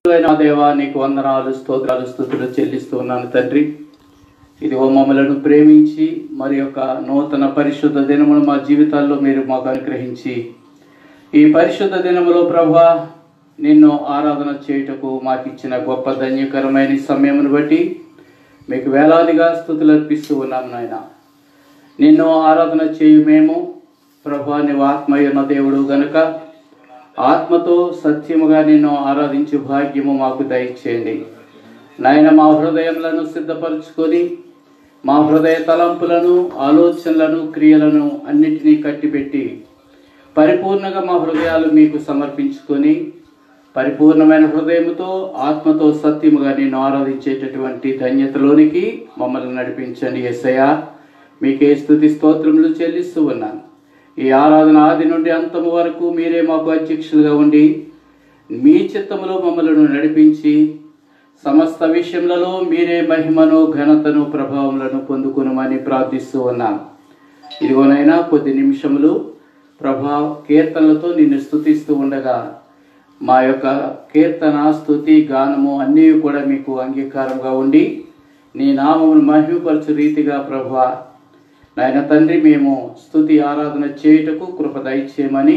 దేవా, నీకు వందనాలు, స్తోత్రాలు, స్తుతులు చెల్లిస్తూ ఉన్నాను తండ్రి. ఇదిగో మమ్మలను ప్రేమించి మరి యొక్క నూతన పరిశుద్ధ దినమును మా జీవితాల్లో మీరు మాకు అనుగ్రహించి ఈ పరిశుద్ధ దినములో ప్రభువా నిన్ను ఆరాధన చేయుటకు మాకు ఇచ్చిన గొప్ప ధన్యకరమైన సమయమును బట్టి మీకు వేలాదిగా స్తుతులు అర్పిస్తూ ఉన్నాను నాయన. నిన్ను ఆరాధన చేయు మేము ప్రభువా నీవు ఆత్మయున్న దేవుడు గనుక ఆత్మతో సత్యముగా నిన్ను ఆరాధించే భాగ్యము మాకు దయచేయండి నాయన. మా హృదయములను సిద్ధపరచుకొని మా హృదయ తలంపులను, ఆలోచనలను, క్రియలను అన్నిటినీ కట్టిపెట్టి పరిపూర్ణంగా మా హృదయాలు మీకు సమర్పించుకొని పరిపూర్ణమైన హృదయముతో ఆత్మతో సత్యముగా నిన్ను ఆరాధించేటటువంటి ధన్యతలోనికి మమ్మల్ని నడిపించండి యేసయ్యా. మీకే స్తుతి స్తోత్రములు చెల్లిస్తూ ఉన్నాను. ఈ ఆరాధన ఆది నుండి అంతము వరకు మీరే మాకు అధ్యక్షులుగా ఉండి మీ చిత్తములో మమ్మలను నడిపించి సమస్త విషయములలో మీరే మహిమను, ఘనతను, ప్రభావములను పొందుకునమని ప్రార్థిస్తూ ఉన్నాను. ఇదిగోనైనా కొద్ది నిమిషములు ప్రభా కీర్తనలతో నిన్ను స్తుతిస్తూ ఉండగా మా యొక్క కీర్తన, స్తుతి, గానము అన్నీ కూడా మీకు అంగీకారంగా ఉండి నీ నామమును మహిమపరచు రీతిగా ప్రభా నాయన తండ్రి మేము స్తుతి ఆరాధన చేయుటకు కృప దయచేయమని,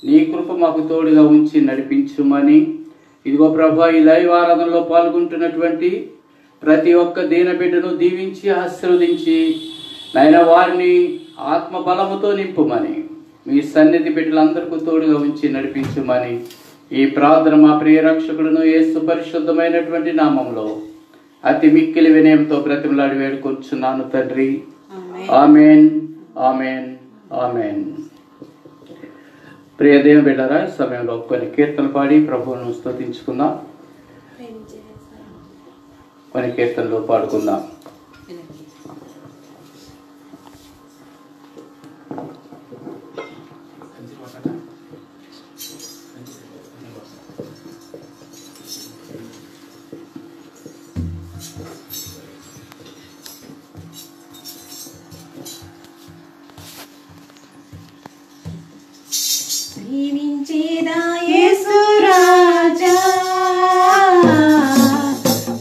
నీ కృప మాకు తోడుగా ఉంచి నడిపించుమని. ఇదిగో ప్రభా ఈ లైవ్ ఆరాధనలో పాల్గొంటున్నటువంటి ప్రతి ఒక్క దీన బిడ్డను దీవించి ఆశీర్వదించి నాయన వారిని ఆత్మ బలముతో నింపుమని, మీ సన్నిధి బిడ్డలందరికీ తోడుగా ఉంచి నడిపించుమని ఈ ప్రార్థన మా ప్రియ రక్షకుడును యేసు పరిశుద్ధమైనటువంటి నామంలో అతి మిక్కిలి వినయంతో బ్రతిమలాడి వేడుకొంచున్నాను తండ్రి. Amen, amen, amen. ప్రియ దేవుని బిడ్డలారా, ఈ సమయంలో కొన్ని కీర్తనలు పాడి ప్రభువును స్తుతించుకుందాం. కొన్ని కీర్తనలు పాడుకుందాం. దీవించేదా యేసు రాజా,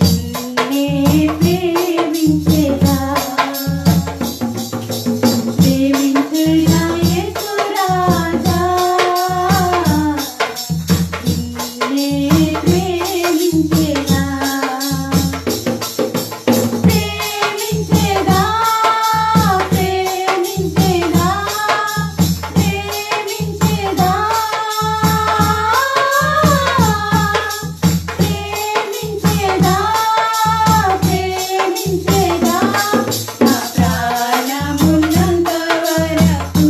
నిన్నే ప్రేమించేదా. ప్రేమించేదా యేసు రాజా, నిన్నే ప్రేమించేదా. ప్రేమించేదా, ప్రేమించేదా, ప్రేమించేదా. ప్రేమించేదా, ప్రేమించేదా. నా ప్రాణమున్నంత వరకు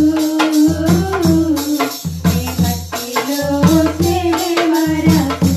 నీ భక్తిలో చేరే వరకు.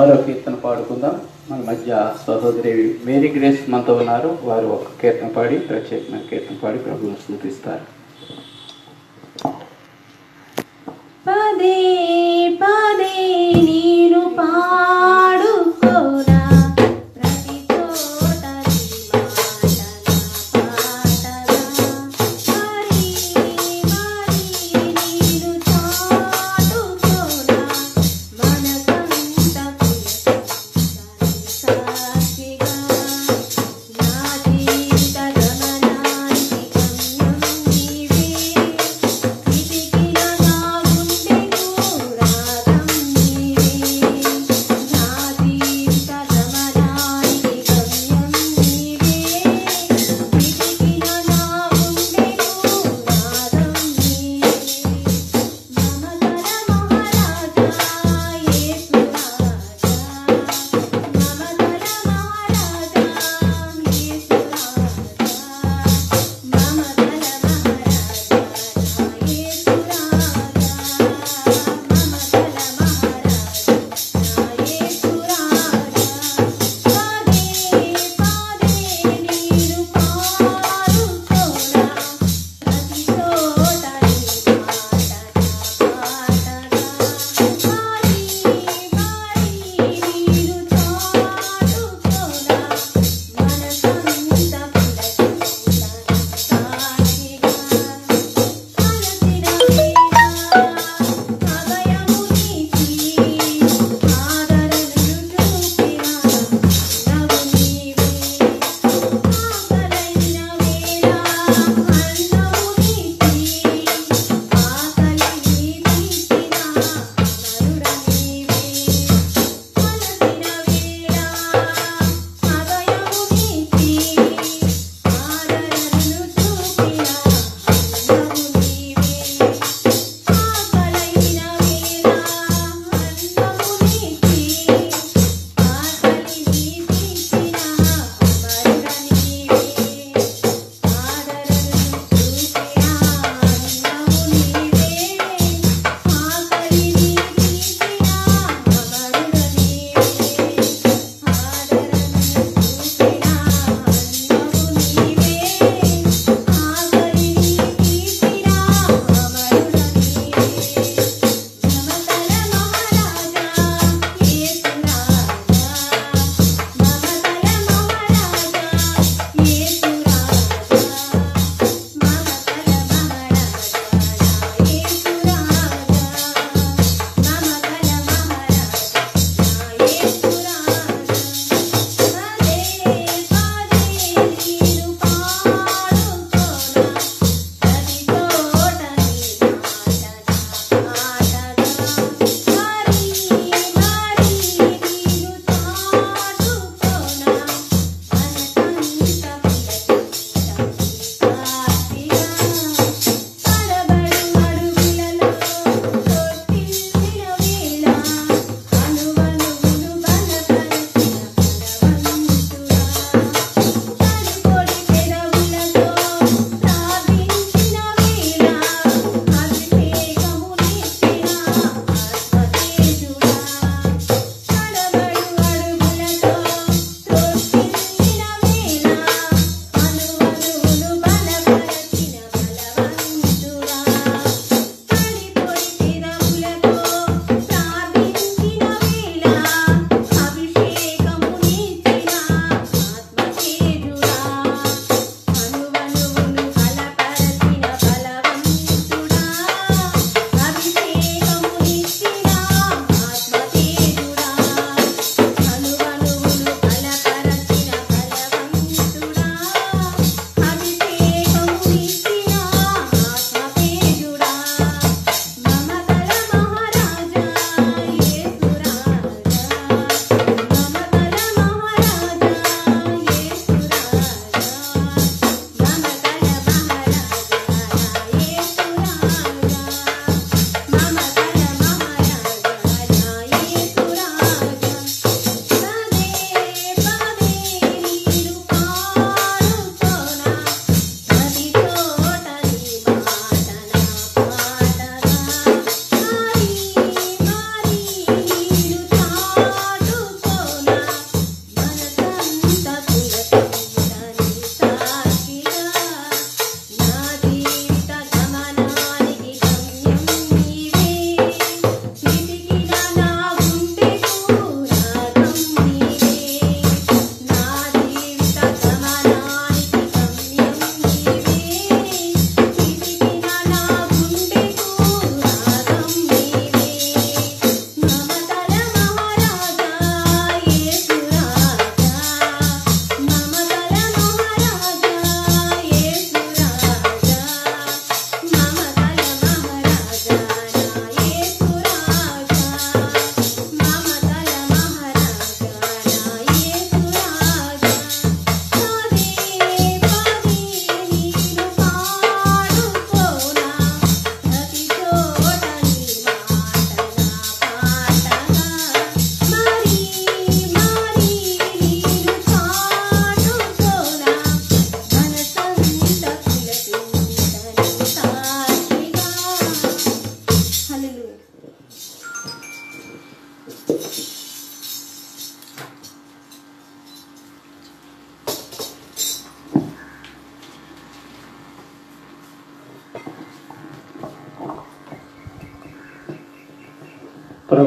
మరో కీర్తన పాడుకుందాం. మన మధ్య సహోదరి మేరీ గ్రేస్ మనతో ఉన్నారు. వారు ఒక కీర్తన పాడి, ప్రత్యేకమైన కీర్తన పాడి ప్రభువును స్తుతిస్తారు. పదే పదే నీరు పాడుకోరా ప్రతి చోట మరి నీరు చాటుకోరా మనకంత సాక్షిగా నా జీవిత గమనానికి గమ్యం నీవే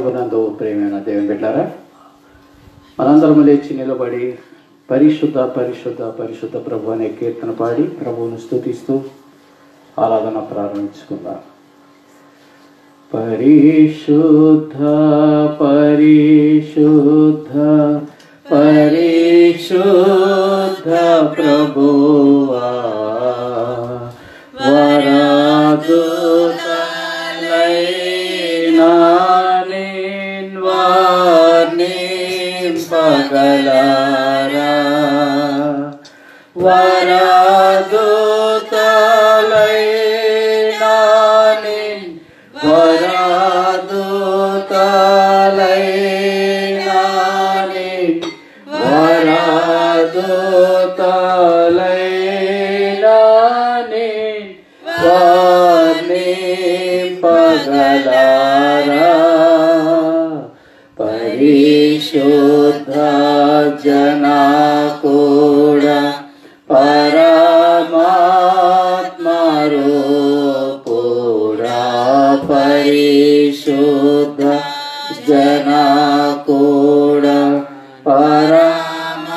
ప్రభునందు ప్రేమైన దేవుని బిడ్డలారా, మనందరం లేచి నిలబడి పరిశుద్ధ పరిశుద్ధ పరిశుద్ధ ప్రభు అనే కీర్తన పాడి ప్రభువును స్తుతిస్తూ ఆరాధన ప్రారంభించుకుందాం. పరిశుద్ధ పరిశుద్ధ పరిశుద్ధ ప్రభువా వరదూతలైనా నిన్వర్ణింపగలరా, వరదూతలైనా వరదూతలైనా వరదూతలైనా వర్ణింపగలరా, పరిశుద్ధ జనా కూడా పరమాత్మ రూపుడా, పరిశుద్ధ జనా కూడా పరమాత్మ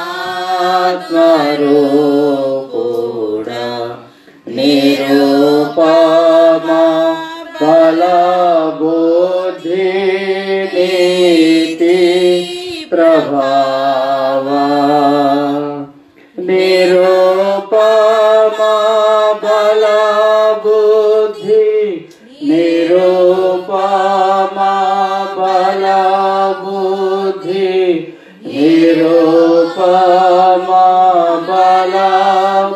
రూపుడా, నిరూపమా బల బుద్ధి నీతి ప్రభావా, నిరూపమా బల బుద్ధి నిరూపమా బల బుద్ధి నిరూపమా బల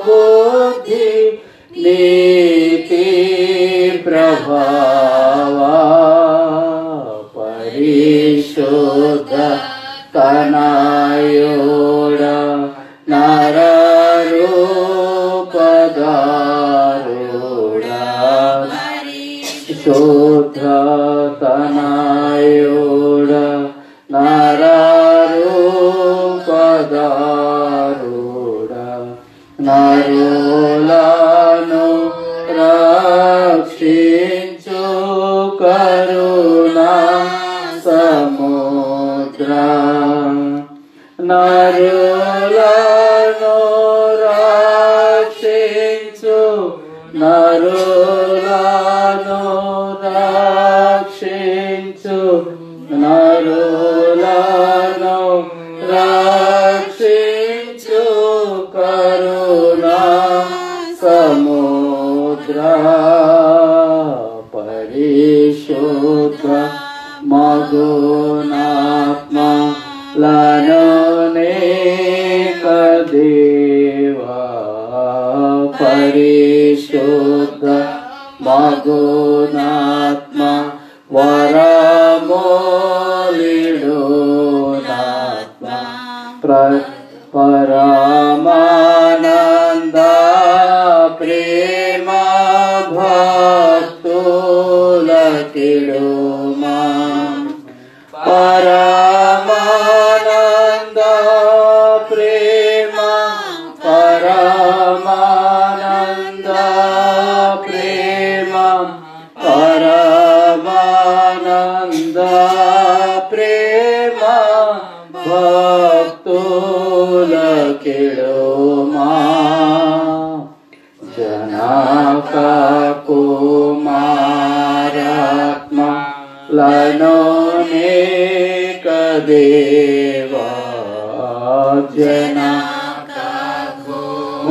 బుద్ధి నీతి ప్రభావా, పరిశుద్ధ తనయుడా నరరూపధారుడా, శుద్ధ తనయుడా నరరూపధారుడా, నరులను రక్షించు కరుణా సముద్ర, నరులను రక్షించు నరులను రక్షించు నరులను రక్షించు కరుణా సముద్ర, పరిశుద్ధ మగునాత్మ లనోనేక దేవా, పరిశుద్ధ మగునాత్మ వరమోలిడునాత్మ, పరమానంద ప్రేమ భక్తుల కిడుమా, పరమానంద ప్రేమ పరమానంద ప్రేమ పరమానంద ప్రేమ భక్తుల కిడుమా, జనక కుమారాత్మ లనోనేక దేవా, జనక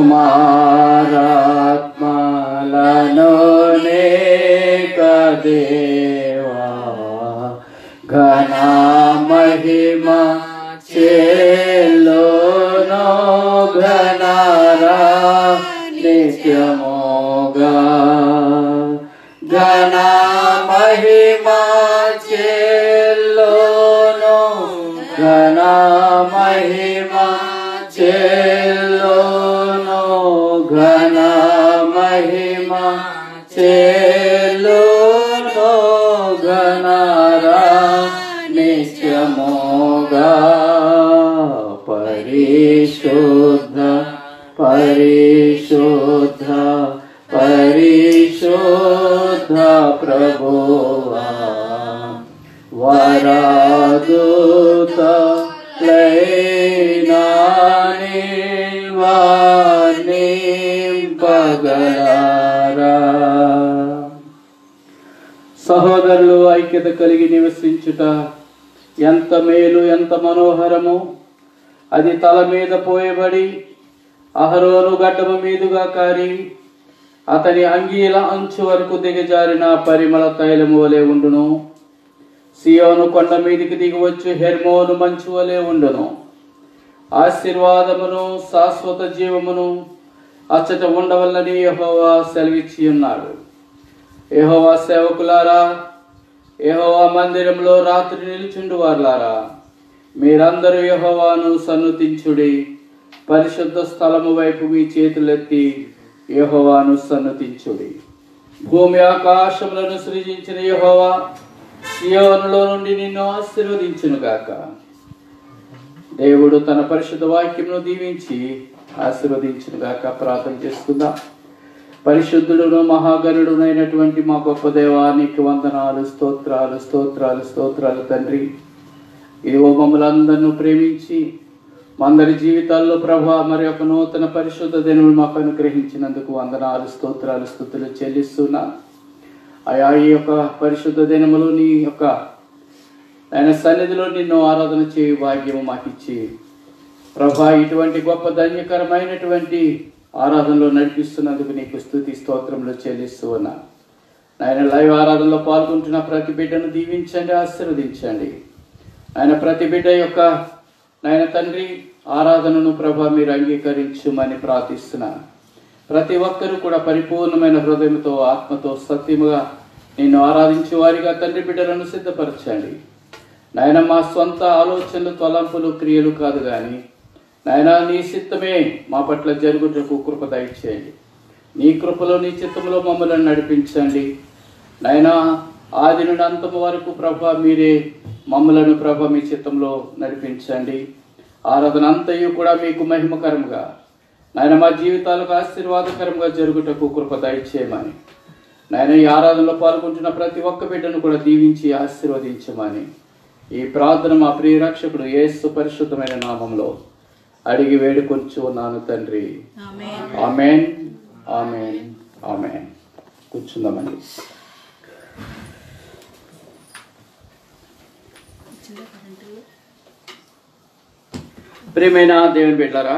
కుమారాత్మ లనోనేక దేవా, ఘన మహిమ చెల్లును ఘనరా నిత్యముగా, ఘన మహిమ చెల్లును ఘన మహిమ చెల్లును ఘన మహిమ చెల్లును ఘనరా నిత్యముగా, పరిశుద్ధ పరిశుద్ధ పరిశుద్ధ ప్రభువా వర పగలారా. సహోదరులు ఐక్యత కలిగి నివసించుట ఎంత మేలు, ఎంత మనోహరము. అది తల మీద పోయబడి అహరోను గడ్డము మీదుగా కారి అతని అంగీల అంచు వరకు దిగజారిన పరిమళ తైలము వలె ఉండును. సియోను కొండ మీదికి దిగివచ్చు హెర్మోను మంచు వలె ఉండును. ఆశీర్వాదమును శాశ్వత జీవమును అచ్చట ఉండవల్లని యెహోవా సెలవిచ్చి ఉన్నాడు. యెహోవా సేవకులారా, యెహోవా మందిరంలో రాత్రి నిలుచుండు వారులారా, మీరందరూ యెహోవాను సన్నుతించుడి. పరిశుద్ధ స్థలము వైపు మీ చేతులెత్తి యెహోవాను సన్నుతించుడి. భూమి ఆకాశములను సృజించిన యెహోవా సియోనులో నుండి నిన్ను ఆశీర్వదించును గాక. దేవుడు తన పరిశుద్ధ వాక్యమును దీవించి ఆశీర్వదించును గాక. ప్రార్థన చేసుకుందాం. పరిశుద్ధుడును మహాగణుడునైనటువంటి మా గొప్ప దేవానికి వందనాలు, స్తోత్రాలు స్తోత్రాలు స్తోత్రాలు తండ్రి. ఇదిగో మమ్మల్ని అందరినూ ప్రేమించి అందరి జీవితాల్లో ప్రభా మరి ఒక నూతన పరిశుద్ధ దినములు మాకు అనుగ్రహించినందుకు వందనాలు, స్తోత్రాలు స్తుతులు చెల్లిస్తున్నా. అయా ఈ యొక్క పరిశుద్ధ దినములు నీ యొక్క ఆయన సన్నిధిలో నిన్ను ఆరాధన చేయు భాగ్యము మాకు ఇచ్చి ప్రభా ఇటువంటి గొప్ప ధన్యకరమైనటువంటి ఆరాధనలో నడిపిస్తున్నందుకు నీకు స్తుతి స్తోత్రములు చెల్లిస్తూ ఉన్నా. ఆయన లైవ్ ఆరాధనలో పాల్గొంటున్న ప్రతి బిడ్డను దీవించండి, ఆశీర్వదించండి. ఆయన ప్రతి బిడ్డ యొక్క నాయన తండ్రి ఆరాధనను ప్రభా మీరు అంగీకరించుమని ప్రార్థిస్తున్నాను. ప్రతి ఒక్కరూ కూడా పరిపూర్ణమైన హృదయంతో ఆత్మతో సత్యముగా నిన్ను ఆరాధించే వారిగా తండ్రి బిడ్డలను సిద్ధపరచండి. నాయన మా సొంత ఆలోచనలు, తలంపులు, క్రియలు కాదు కానీ నాయన నీ చిత్తమే మా పట్ల జరుగుటకు కృప దయచేయండి. నీ కృపలో నీ చిత్తములో మమ్మల్ని నడిపించండి. నాయన ఆది నుండి అంతము వరకు ప్రభా మీరే మమ్మలను ప్రభ మీ చిత్తంలో నడిపించండి. ఆరాధన అంతయు కూడా మీకు మహిమకరంగా నాయన మా జీవితాలకు ఆశీర్వాదకరంగా జరుగుటకు కృప దయచేయమని నాయన ఈ ఆరాధనలో పాల్గొంటున్న ప్రతి ఒక్క బిడ్డను కూడా దీవించి ఆశీర్వదించమని ఈ ప్రార్థన మా ప్రియ రక్షకుడు యేసు పరిశుద్ధమైన నామంలో అడిగి వేడుకొంచు ఉన్నాను తండ్రి. ఆమేన్, ఆమేన్, ఆమేన్. కూర్చుందామండి. ప్రియమైన దేవుని బిడ్డలారా,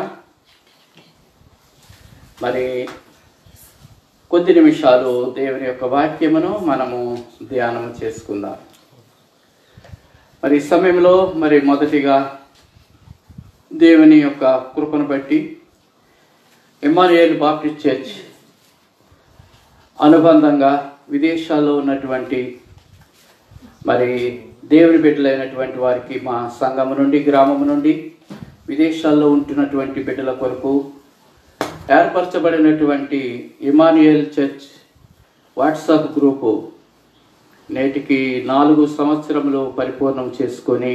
మరి కొద్ది నిమిషాలు దేవుని యొక్క వాక్యమును మనము ధ్యానం చేసుకుందాం. మరి ఈ సమయంలో మరి మొదటిగా దేవుని యొక్క కృపను బట్టి ఇమ్మానుయేల్ బాప్టిస్ట్ చర్చ్ అనుబంధంగా విదేశాల్లో ఉన్నటువంటి మరి దేవుని బిడ్డలైనటువంటి వారికి మా సంఘము నుండి, గ్రామము నుండి, విదేశాల్లో ఉంటున్నటువంటి బిడ్డల కొరకు ఏర్పరచబడినటువంటి ఇమ్మానుయేల్ చర్చ్ వాట్సాప్ గ్రూపు నేటికి 4 సంవత్సరములు పరిపూర్ణం చేసుకొని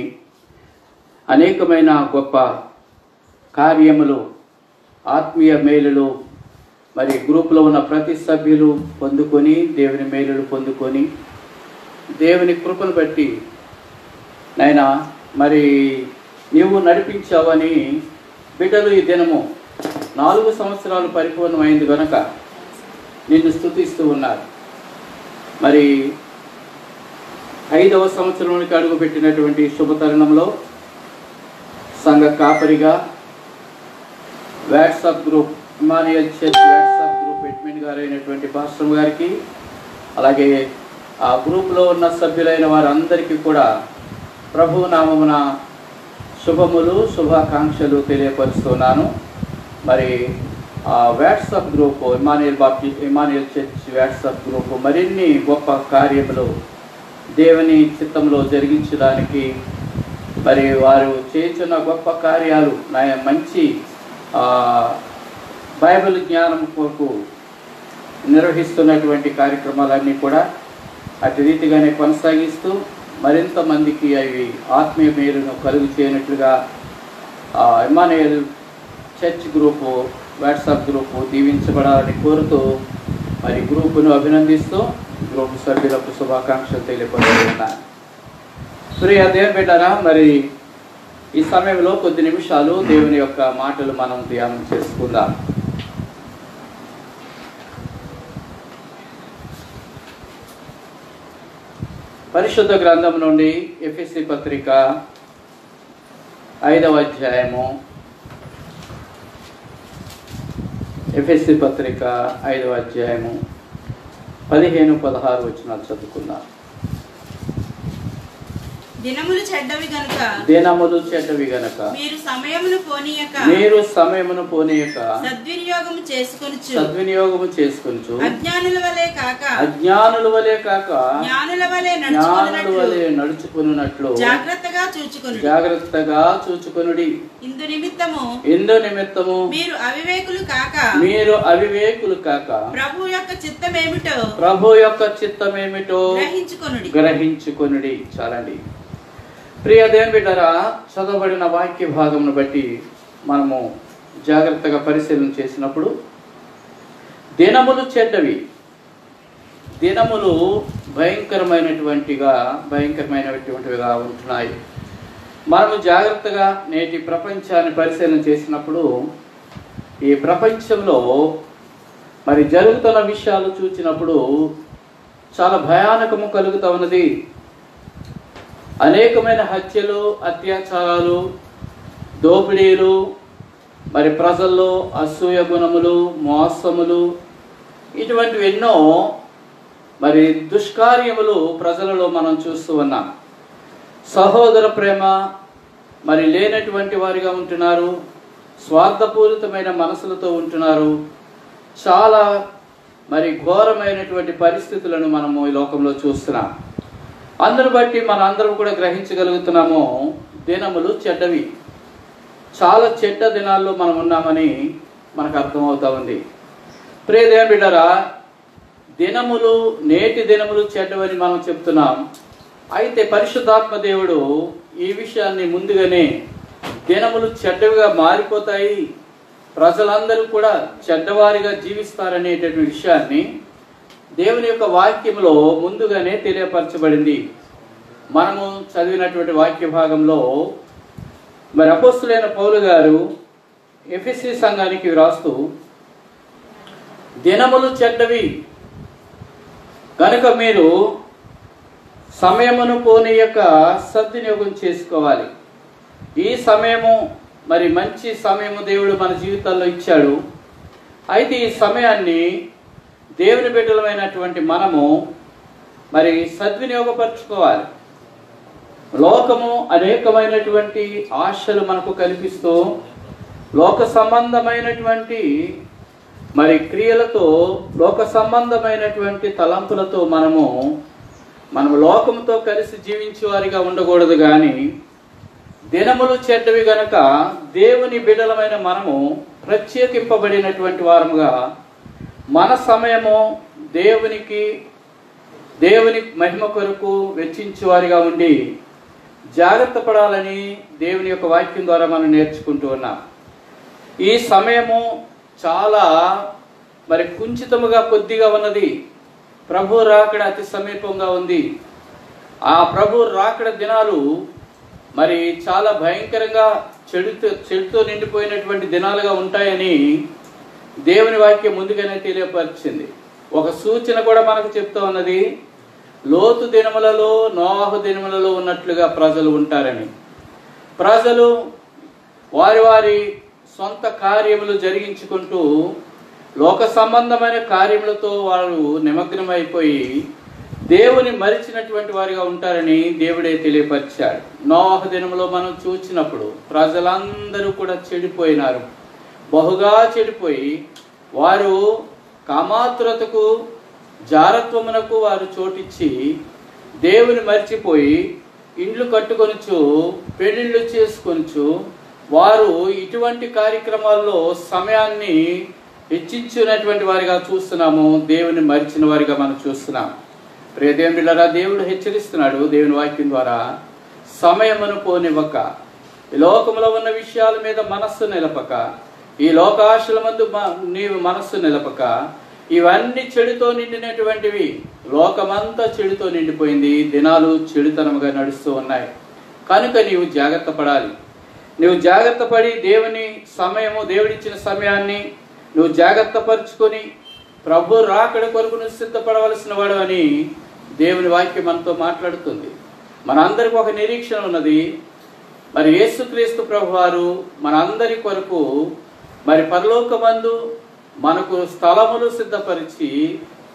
అనేకమైన గొప్ప కార్యములు, ఆత్మీయ మేలులు మరి గ్రూపులో ఉన్న ప్రతి సభ్యులు పొందుకొని దేవుని మేలులు పొందుకొని దేవుని కృపను బట్టి నాయన మరి నీవు నడిపించావని బిడ్డలు ఈ దినము 4 సంవత్సరాలు పరిపూర్ణమైంది కనుక నిన్ను స్తుతిస్తూ ఉన్నారు. మరి 5వ సంవత్సరంలోనికి అడుగుపెట్టినటువంటి శుభతరుణంలో సంఘ కాపరిగా WhatsApp group Emmanuel church WhatsApp group admin గారు అయినటువంటి పాస్టర్ గారికి, అలాగే ఆ గ్రూప్లో ఉన్న సభ్యులైన వారందరికీ కూడా ప్రభు నామమున శుభములు, శుభాకాంక్షలు తెలియపరుస్తున్నాను. మరి ఆ WhatsApp group Emmanuel church WhatsApp group మరిన్ని గొప్ప కార్యములు దేవుని చిత్తంలో జరిగించడానికి మరి వారు చేస్తున్న గొప్ప కార్యాలు మంచి బైబిల్ జ్ఞానం కొరకు నిర్వహిస్తున్నటువంటి కార్యక్రమాలన్నీ కూడా అటు రీతిగానే కొనసాగిస్తూ మరింత మందికి అవి ఆత్మీయ మేలును కలుగు చేయనట్లుగా Emmanuel church group WhatsApp group దీవించబడాలని కోరుతూ మరి గ్రూపును అభినందిస్తూ గ్రూపు సభ్యులకు శుభాకాంక్షలు తెలియపరుస్తున్నాను. ప్రియ దేవుని బిడ్డలారా, మరి ఈ సమయంలో కొద్ది నిమిషాలు దేవుని యొక్క మాటలు మనం ధ్యానం చేసుకుందాం. పరిశుద్ధ గ్రంథం నుండి ఎఫెసీ పత్రిక 5వ అధ్యాయము, ఎఫెసీ పత్రిక 5వ అధ్యాయము 15-16 వచనాలు చదువుకుందాం. దినములు చెడ్డవి గనుక మీరు సమయమును పోనీయక సద్వినియోగము చేసుకొనుచు అజ్ఞానుల వలె కాక జ్ఞానుల వలె నడుచుకొనున్నట్లు జాగ్రత్తగా చూచుకొనుడి. ఇందు నిమిత్తము మీరు అవివేకులు కాక ప్రభు యొక్క చిత్తమేమిటో గ్రహించుకొనుడి. చాలండి. ప్రియ దేవుని బిడ్డలారా, చదవబడిన వాక్య భాగమును బట్టి మనము జాగ్రత్తగా పరిశీలన చేసినప్పుడు దినములు చెడ్డవి, దినములు భయంకరమైనటువంటివిగా ఉంటున్నాయి. మనము జాగ్రత్తగా నేటి ప్రపంచాన్ని పరిశీలన చేసినప్పుడు ఈ ప్రపంచంలో మరి జరుగుతున్న విషయాలు చూసినప్పుడు చాలా భయానకము కలుగుతూ ఉన్నది. అనేకమైన హత్యలు, అత్యాచారాలు, దోపిడీలు, మరి ప్రజల్లో అసూయ గుణములు, మోసములు, ఇటువంటివి ఎన్నో మరి దుష్కార్యములు ప్రజలలో మనం చూస్తూ ఉన్నాం. సహోదర ప్రేమ మరి లేనటువంటి వారిగా ఉంటున్నారు, స్వార్థపూరితమైన మనసులతో ఉంటున్నారు. చాలా మరి ఘోరమైనటువంటి పరిస్థితులను మనము ఈ లోకంలో చూస్తున్నాం. అందును బట్టి మన అందరం కూడా గ్రహించగలుగుతున్నాము, దినములు చెడ్డవి. చాలా చెడ్డ దినాల్లో మనం ఉన్నామని మనకు అర్థమవుతా ఉంది. ప్రియ దేవుని బిడ్డలారా, నేటి దినములు చెడ్డవని మనం చెప్తున్నాం. అయితే పరిశుద్ధాత్మ దేవుడు ఈ విషయాన్ని ముందుగానే దినములు చెడ్డవిగా మారిపోతాయి, ప్రజలందరూ కూడా చెడ్డవారిగా జీవిస్తారనేటటువంటి విషయాన్ని దేవుని యొక్క వాక్యంలో ముందుగానే తెలియపరచబడింది. మనము చదివినటువంటి వాక్య భాగంలో మరి అపోస్తులైన పౌలు గారు ఎఫెసీ సంఘానికి వ్రాస్తూ, దినములు చెడ్డవి కనుక మీరు సమయమును పోనీయక సద్వినియోగం చేసుకోవాలి. ఈ సమయము మరి మంచి సమయము దేవుడు మన జీవితాల్లో ఇచ్చాడు. అయితే ఈ సమయాన్ని దేవుని బిడ్డలమైనటువంటి మనము మరి సద్వినియోగపరచుకోవాలి. లోకము అనేకమైనటువంటి ఆశలు మనకు కల్పిస్తూ లోక సంబంధమైనటువంటి మరి క్రియలతో, లోక సంబంధమైనటువంటి తలంపులతో మనము లోకముతో కలిసి జీవించేవారిగా ఉండకూడదు. కానీ దినములు చెడ్డవి గనక దేవుని బిడ్డలమైన మనము ప్రత్యేకింపబడినటువంటి వారముగా మన సమయము దేవుని మహిమ కొరకు వెచ్చించేవారిగా ఉండి జాగ్రత్త పడాలని దేవుని యొక్క వాక్యం ద్వారా మనం నేర్చుకుంటూ ఉన్నాం. ఈ సమయము చాలా మరి కుంచితముగా కొద్దిగా ఉన్నది. ప్రభు రాకడ అతి సమీపంగా ఉంది. ఆ ప్రభు రాకడ దినాలు మరి చాలా భయంకరంగా చెడుతో నిండిపోయినటువంటి దినాలుగా ఉంటాయని దేవుని వాక్యం ముందుగానే తెలియపరిచింది. ఒక సూచన కూడా మనకు చెప్తా ఉన్నది, లోతు దినములలో, నోవాహు దినములలో ఉన్నట్లుగా ప్రజలు ఉంటారని. ప్రజలు వారి సొంత కార్యములు జరిగించుకుంటూ లోక సంబంధమైన కార్యములతో వారు నిమగ్నమైపోయి దేవుని మరిచినటువంటి వారిగా ఉంటారని దేవుడే తెలియపరిచాడు. నోవాహు దినములో మనం చూసినప్పుడు ప్రజలందరూ కూడా చెడిపోయినారు. బహుగా చెడిపోయి వారు కామాతురతకు, జారత్వమునకు వారు చోటిచ్చి దేవుని మర్చిపోయి ఇండ్లు కట్టుకొనుచు, పెళ్లిళ్ళు చేసుకొనుచు వారు ఇటువంటి కార్యక్రమాల్లో సమయాన్ని హెచ్చించినటువంటి వారిగా చూస్తున్నాము. దేవుని మరిచిన వారిగా మనం చూస్తున్నాం. ప్రియ దేవుని బిడ్డలారా, దేవుడు హెచ్చరిస్తున్నాడు దేవుని వాక్యం ద్వారా, సమయమును పోనివ్వక, ఈ లోకంలో ఉన్న విషయాల మీద మనస్సు నిలపక, ఈ లోకాశల మందు నీవు మనస్సు నిలపక, ఇవన్నీ చెడుతో నిండినటువంటివి. లోకమంతా చెడుతో నిండిపోయింది. దినాలు చెడుతనముగా నడుస్తూ ఉన్నాయి. కనుక నీవు జాగ్రత్త పడాలి. నువ్వు జాగ్రత్త పడి దేవుడిచ్చిన సమయాన్ని నువ్వు జాగ్రత్త పరుచుకొని ప్రభు రాకడ కొరకు నువ్వు సిద్ధపడవలసిన వాడు అని దేవుని వాక్యం మనతో మాట్లాడుతుంది. మనందరికీ ఒక నిరీక్షణ ఉన్నది. మరి యేసుక్రీస్తు ప్రభు వారు మనందరి కొరకు మరి పరలోకమందు మనకు స్థలములు సిద్ధపరిచి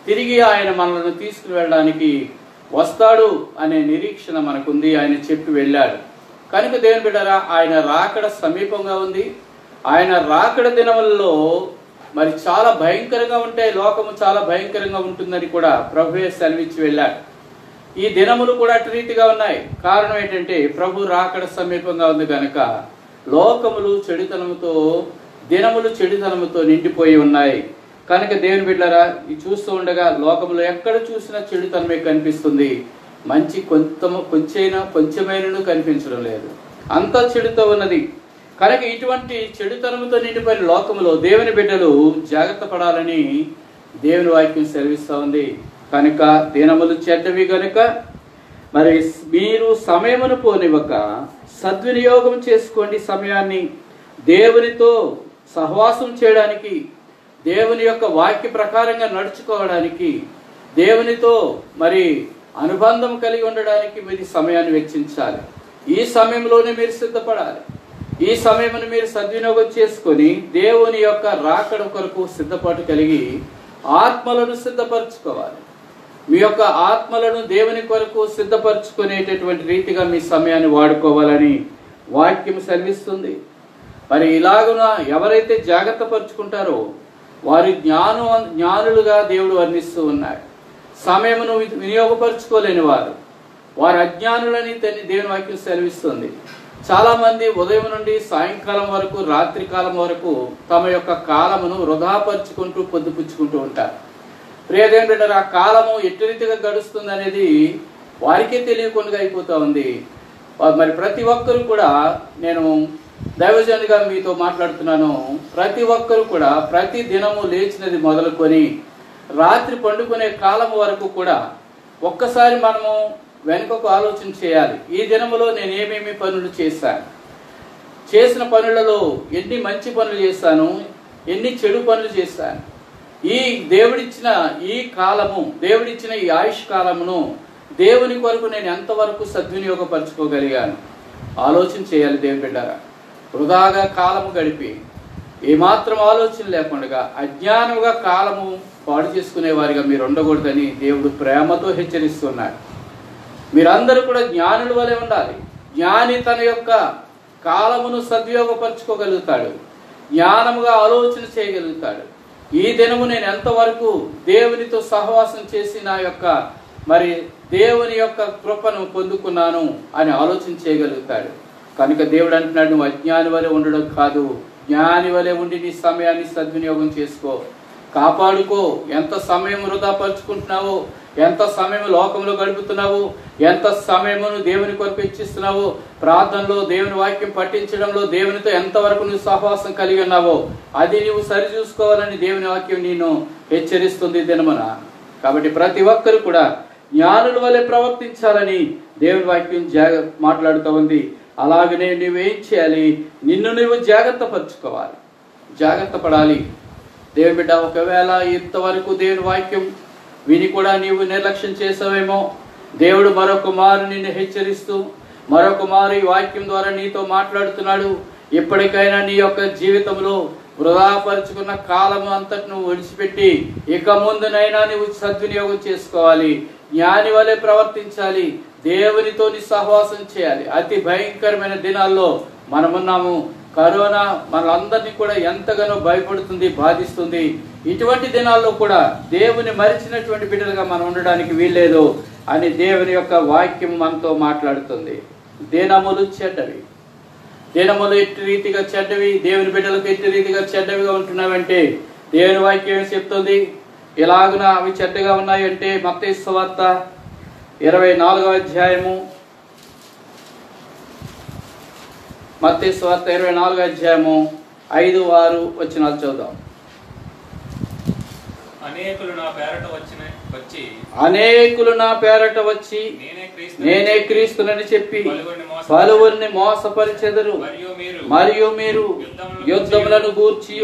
తిరిగి ఆయన మనల్ని తీసుకుని వెళ్ళడానికి వస్తాడు అనే నిరీక్షణ మనకుంది. ఆయన చెప్పి వెళ్ళాడు కనుక దేవుని బిడ్డరా, ఆయన రాకడ సమీపంగా ఉంది. ఆయన రాకడ దినములలో మరి చాలా భయంకరంగా ఉంటాయి, లోకము చాలా భయంకరంగా ఉంటుందని కూడా ప్రభువే సెలవిచ్చి వెళ్ళాడు. ఈ దినములు కూడా అటు రీతిగా ఉన్నాయి. కారణం ఏంటంటే ప్రభు రాకడ సమీపంగా ఉంది కనుక లోకములు దినములు చెడుతనముతో నిండిపోయి ఉన్నాయి. కనుక దేవుని బిడ్డలారా, ఇది చూస్తూ ఉండగా లోకములో ఎక్కడ చూసినా చెడుతనమే కనిపిస్తుంది. మంచి కొంచెమైనను కనిపించడం లేదు, అంతా చెడుతో ఉన్నది. కనుక ఇటువంటి చెడుతనముతో నిండిపోయిన లోకములో దేవుని బిడ్డలు జాగ్రత్త పడాలని దేవుని వాక్యం సెలవిస్తూ ఉంది. కనుక దినములు చెడ్డవి కనుక మరి మీరు సమయమును పోనివ్వక సద్వినియోగం చేసుకోండి. సమయాన్ని దేవునితో సహవాసం చేయడానికి, దేవుని యొక్క వాక్య ప్రకారంగా నడుచుకోవడానికి, దేవునితో మరి అనుబంధం కలిగి ఉండడానికి మీరు సమయాన్ని వెచ్చించాలి. ఈ సమయంలోనే మీరు సిద్ధపడాలి. ఈ సమయమును మీరు సద్వినియోగం చేసుకొని దేవుని యొక్క రాకడ కొరకు సిద్ధపాటు కలిగి ఆత్మలను సిద్ధపరచుకోవాలి. మీ యొక్క ఆత్మలను దేవుని కొరకు సిద్ధపరచుకునేటటువంటి రీతిగా మీ సమయాన్ని వాడుకోవాలని వాక్యం సెలవిస్తుంది. మరి ఇలాగున ఎవరైతే జాగ్రత్త పరుచుకుంటారో వారు జ్ఞానులుగా దేవుడు వర్ణిస్తూ ఉన్నాడు. సమయమును వినియోగపరచుకోలేని వారు అజ్ఞానులని దేవుని వాక్యం సెలవిస్తుంది. చాలా మంది ఉదయం నుండి సాయంకాలం వరకు, రాత్రి కాలం వరకు తమ యొక్క కాలమును వృధాపరుచుకుంటూ పొద్దుపుచ్చుకుంటూ ఉంటారు. ప్రియదేవుని బిడ్డలారా, ఆ కాలము ఎట్టి రీతిగా గడుస్తుంది అనేది వారికే తెలియకుండా అయిపోతూ ఉంది. మరి ప్రతి ఒక్కరు కూడా, నేను దైవజనుడిగా మీతో మాట్లాడుతున్నాను, ప్రతి ఒక్కరు కూడా ప్రతి దినము లేచినది మొదలుకొని రాత్రి పండుకునే కాలం వరకు కూడా ఒక్కసారి మనము వెనుకకు ఆలోచన చేయాలి. ఈ దినములో నేను ఏమేమి పనులు చేశాను, చేసిన పనులలో ఎన్ని మంచి పనులు చేశాను, ఎన్ని చెడు పనులు చేశాను. ఈ దేవుడిచ్చిన ఈ కాలము, దేవుడిచ్చిన ఈ ఆయుష్ కాలమును దేవుని కొరకు నేను ఎంతవరకు సద్వినియోగపరచుకోగలిగాను ఆలోచన చేయాలి. దేవుని బిడ్డలారా, వృధాగా కాలము గడిపి ఏమాత్రం ఆలోచన లేకుండా అజ్ఞానముగా కాలము పాడు చేసుకునే వారిగా మీరు ఉండకూడదని దేవుడు ప్రేమతో హెచ్చరిస్తున్నాడు. మీరందరూ కూడా జ్ఞానుల వలె ఉండాలి. జ్ఞాని తన యొక్క కాలమును సద్వినియోగపరచుకోగలుగుతాడు, జ్ఞానముగా ఆలోచన చేయగలుగుతాడు. ఈ దినము నేను ఎంతవరకు దేవునితో సహవాసం చేసి నా యొక్క మరి దేవుని యొక్క కృపను పొందుకున్నాను అని ఆలోచన చేయగలుగుతాడు. కనుక దేవుడు అంటున్నాడు, నువ్వు అజ్ఞాని వలె ఉండడం కాదు, జ్ఞాని వలె ఉండి నీ సమయాన్ని సద్వినియోగం చేసుకో, కాపాడుకో. ఎంత సమయం వృధా పరుచుకుంటున్నావో, ఎంత సమయం లోకంలో గడుపుతున్నావు, ఎంత సమయమును దేవుని కొరకు ఇచ్చిస్తున్నావు, ప్రార్థనలో దేవుని వాక్యం పఠించడంలో దేవునితో ఎంతవరకు నువ్వు సహవాసం కలిగి ఉన్నావో అది నువ్వు సరి చూసుకోవాలని దేవుని వాక్యం నేను హెచ్చరిస్తుంది దినమున. కాబట్టి ప్రతి ఒక్కరు కూడా జ్ఞానుల వలె ప్రవర్తించాలని దేవుని వాక్యం మాట్లాడుతూ ఉంది. అలాగనే నువ్వేం చేయాలి, నిన్ను నువ్వు జాగ్రత్త పరుచుకోవాలి, జాగ్రత్త పడాలి. దేవుని బిడ్డ, ఒకవేళ ఇంతవరకు దేవుని వాక్యం విని కూడా నీవు నిర్లక్ష్యం చేసావేమో, దేవుడు మరొక మారు నిన్ను హెచ్చరిస్తూ మరొక మారు ఈ వాక్యం ద్వారా నీతో మాట్లాడుతున్నాడు. ఎప్పటికైనా నీ యొక్క జీవితంలో వృధాపరుచుకున్న కాలము అంతటి నువ్వు విడిచిపెట్టి ఇక ముందునైనా నువ్వు సద్వినియోగం చేసుకోవాలి, జ్ఞాని వలె ప్రవర్తించాలి, దేవునితో నీ సహవాసం చేయాలి. అతి భయంకరమైన దినాల్లో మనమున్నాము. కరోనా మనందరినీ కూడా ఎంతగానో భయపడుతుంది, బాధిస్తుంది. ఇటువంటి దినాల్లో కూడా దేవుని మరిచినటువంటి బిడ్డలుగా మనం ఉండడానికి వీల్లేదు అని దేవుని యొక్క వాక్యం మనతో మాట్లాడుతుంది. దినములు చెడ్డవి, దినములు ఎట్టి రీతిగా చెడ్డవి, దేవుని బిడ్డలకు ఎట్టి రీతిగా చెడ్డవిగా ఉంటున్నావంటే దేవుని వాక్యం ఏం చెప్తుంది, ఎలాగున అవి చెడ్డగా ఉన్నాయంటే మత్తయి సువార్త 24వ అధ్యాయము, మత్తయి సువార్త 24వ అధ్యాయము 5-6 వచనాలు చదువుదాం. అనేకులు నా పేరట వచ్చిన వచ్చి అనేకులు నా పేరట వచ్చి నేనే క్రీస్తునని చెప్పి పలువురిని మోసపరిచెదరు. మరియు మీరు యుద్ధములను గూర్చి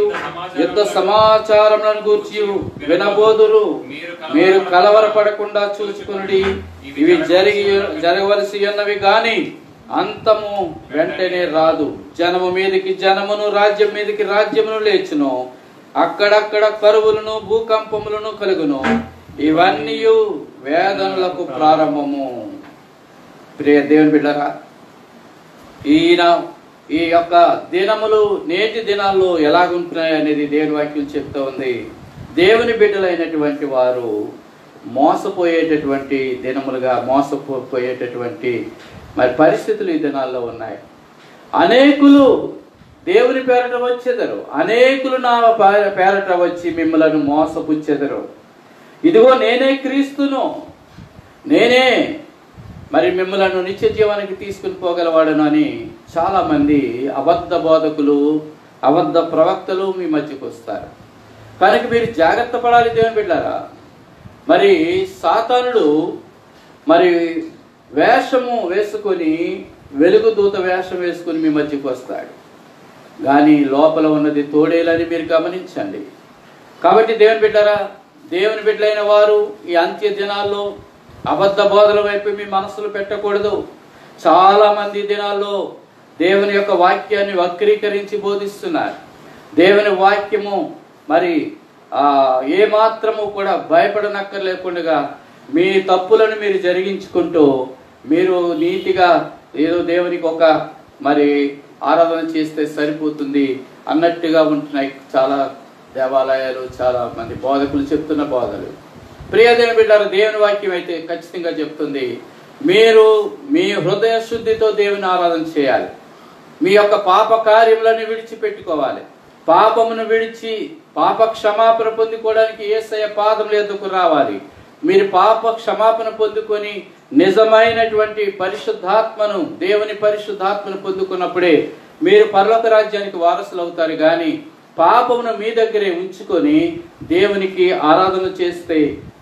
యుద్ధ సమాచారములను గూర్చి వినబోదురు. మీరు కలవరపడకుండా చూసుకునుడి. ఇవి జరగవలసి ఉన్నవి గాని అంతము వెంటనే రాదు. జనము మీదకి జనమును, రాజ్యం మీదకి రాజ్యమును లేచును. అక్కడక్కడ కరువులను, భూకంపములను కలుగును. ఇవన్నీ వేదనలకు ప్రారంభము. ప్రియ దేవుని బిడ్డరా, ఈ యొక్క దినములు నేటి దినాల్లో ఎలాగుంటున్నాయి అనేది దేవుని వాక్యం చెప్తూ ఉంది. దేవుని బిడ్డలైనటువంటి వారు మోసపోయేటటువంటి దినములుగా, మోసపోయేటటువంటి మరి పరిస్థితులు ఈ దినాల్లో ఉన్నాయి. అనేకులు దేవుని పేరట వచ్చేదరు, అనేకులు నా పేరట వచ్చి మిమ్మలను మోసపుచ్చెదరు. ఇదిగో నేనే క్రీస్తును, నేనే మరి మిమ్మలను నిత్య జీవానికి తీసుకుని పోగలవాడను అని చాలా మంది అబద్ధ బోధకులు, అబద్ధ ప్రవక్తలు మీ మధ్యకు వస్తారు. కనుక మీరు జాగ్రత్త పడాలి దేవుని బిడ్డారా. మరి సాతానుడు మరి వేషము వేసుకొని, వెలుగు దూత వేషం వేసుకొని మీ మధ్యకు వస్తాడు. కానీ లోపల ఉన్నది తోడేలని మీరు గమనించండి. కాబట్టి దేవుని బిడ్డారా, దేవుని బిడ్డలైన వారు ఈ అంత్య దినాల్లో అబద్ధ బోధల వైపు మీ మనసులు పెట్టకూడదు. చాలా మంది దినాల్లో దేవుని యొక్క వాక్యాన్ని వక్రీకరించి బోధిస్తున్నారు. దేవుని వాక్యము మరి ఏ మాత్రము కూడా భయపడనక్కర్లేకుండా మీ తప్పులను మీరు జరిగించుకుంటూ మీరు నీతిగా ఏదో దేవునికి ఒక మరి ఆరాధన చేస్తే సరిపోతుంది అన్నట్టుగా ఉంటున్నాయి చాలా దేవాలయాలు, చాలా మంది బోధకులు చెప్తున్న బోధలు. ప్రియ దేవుని బిడ్డలారా, దేవుని వాక్యం అయితే ఖచ్చితంగా చెప్తుంది, మీరు మీ హృదయ శుద్ధితో దేవుని ఆరాధన చేయాలి. మీ యొక్క పాప కార్యములను విడిచిపెట్టుకోవాలి. పాపమును విడిచి పాప క్షమాపణ పొందుకోవడానికి యేసయ్య పాదముల యొద్దకు రావాలి. మీరు పాప క్షమాపణ పొందుకొని నిజమైనటువంటి పరిశుద్ధాత్మను, దేవుని పరిశుద్ధాత్మను పొందుకున్నప్పుడే మీరు పరలోక రాజ్యానికి వారసులు అవుతారు. కానీ పాపమును మీ దగ్గరే ఉంచుకొని దేవునికి ఆరాధన చేస్తే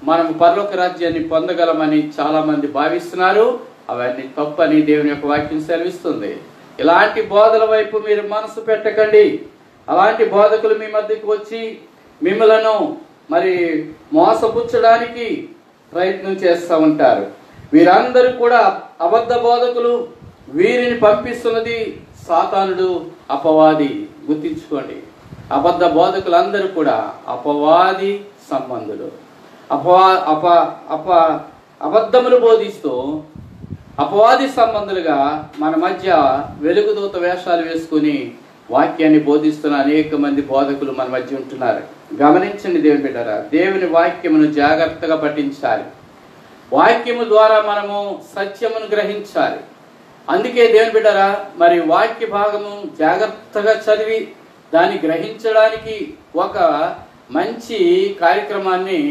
మనం పరలోక రాజ్యాన్ని పొందగలమని చాలా మంది భావిస్తున్నారు. అవన్నీ తప్పని దేవుని యొక్క వాక్యం సెలవిస్తుంది. ఇలాంటి బోధల వైపు మీరు మనసు పెట్టకండి. అలాంటి బోధకులు మీ మధ్యకు వచ్చి మిమ్మలను మరి మోసపుచ్చడానికి ప్రయత్నం చేస్తూ ఉంటారు. వీరందరూ కూడా అబద్ధ బోధకులు. వీరిని పంపిస్తున్నది సాతానుడు, అపవాది. గుర్తించుకోండి, అబద్ధ బోధకులందరూ కూడా అపవాది సంబంధులు. అబద్ధములు బోధిస్తూ అపవాది సంబంధులుగా మన మధ్య వెలుగుదూత వేషాలు వేసుకుని వాక్యాన్ని బోధిస్తున్న అనేక మంది బోధకులు మన మధ్య ఉంటున్నారు. గమనించండి దేవుని బిడ్డలారా, దేవుని వాక్యమును జాగ్రత్తగా పఠించాలి. వాక్యము ద్వారా మనము సత్యమును గ్రహించాలి. అందుకే దేవుని బిడ్డలారా, మరి వాక్య భాగము జాగ్రత్తగా చదివి దాన్ని గ్రహించడానికి ఒక మంచి కార్యక్రమాన్ని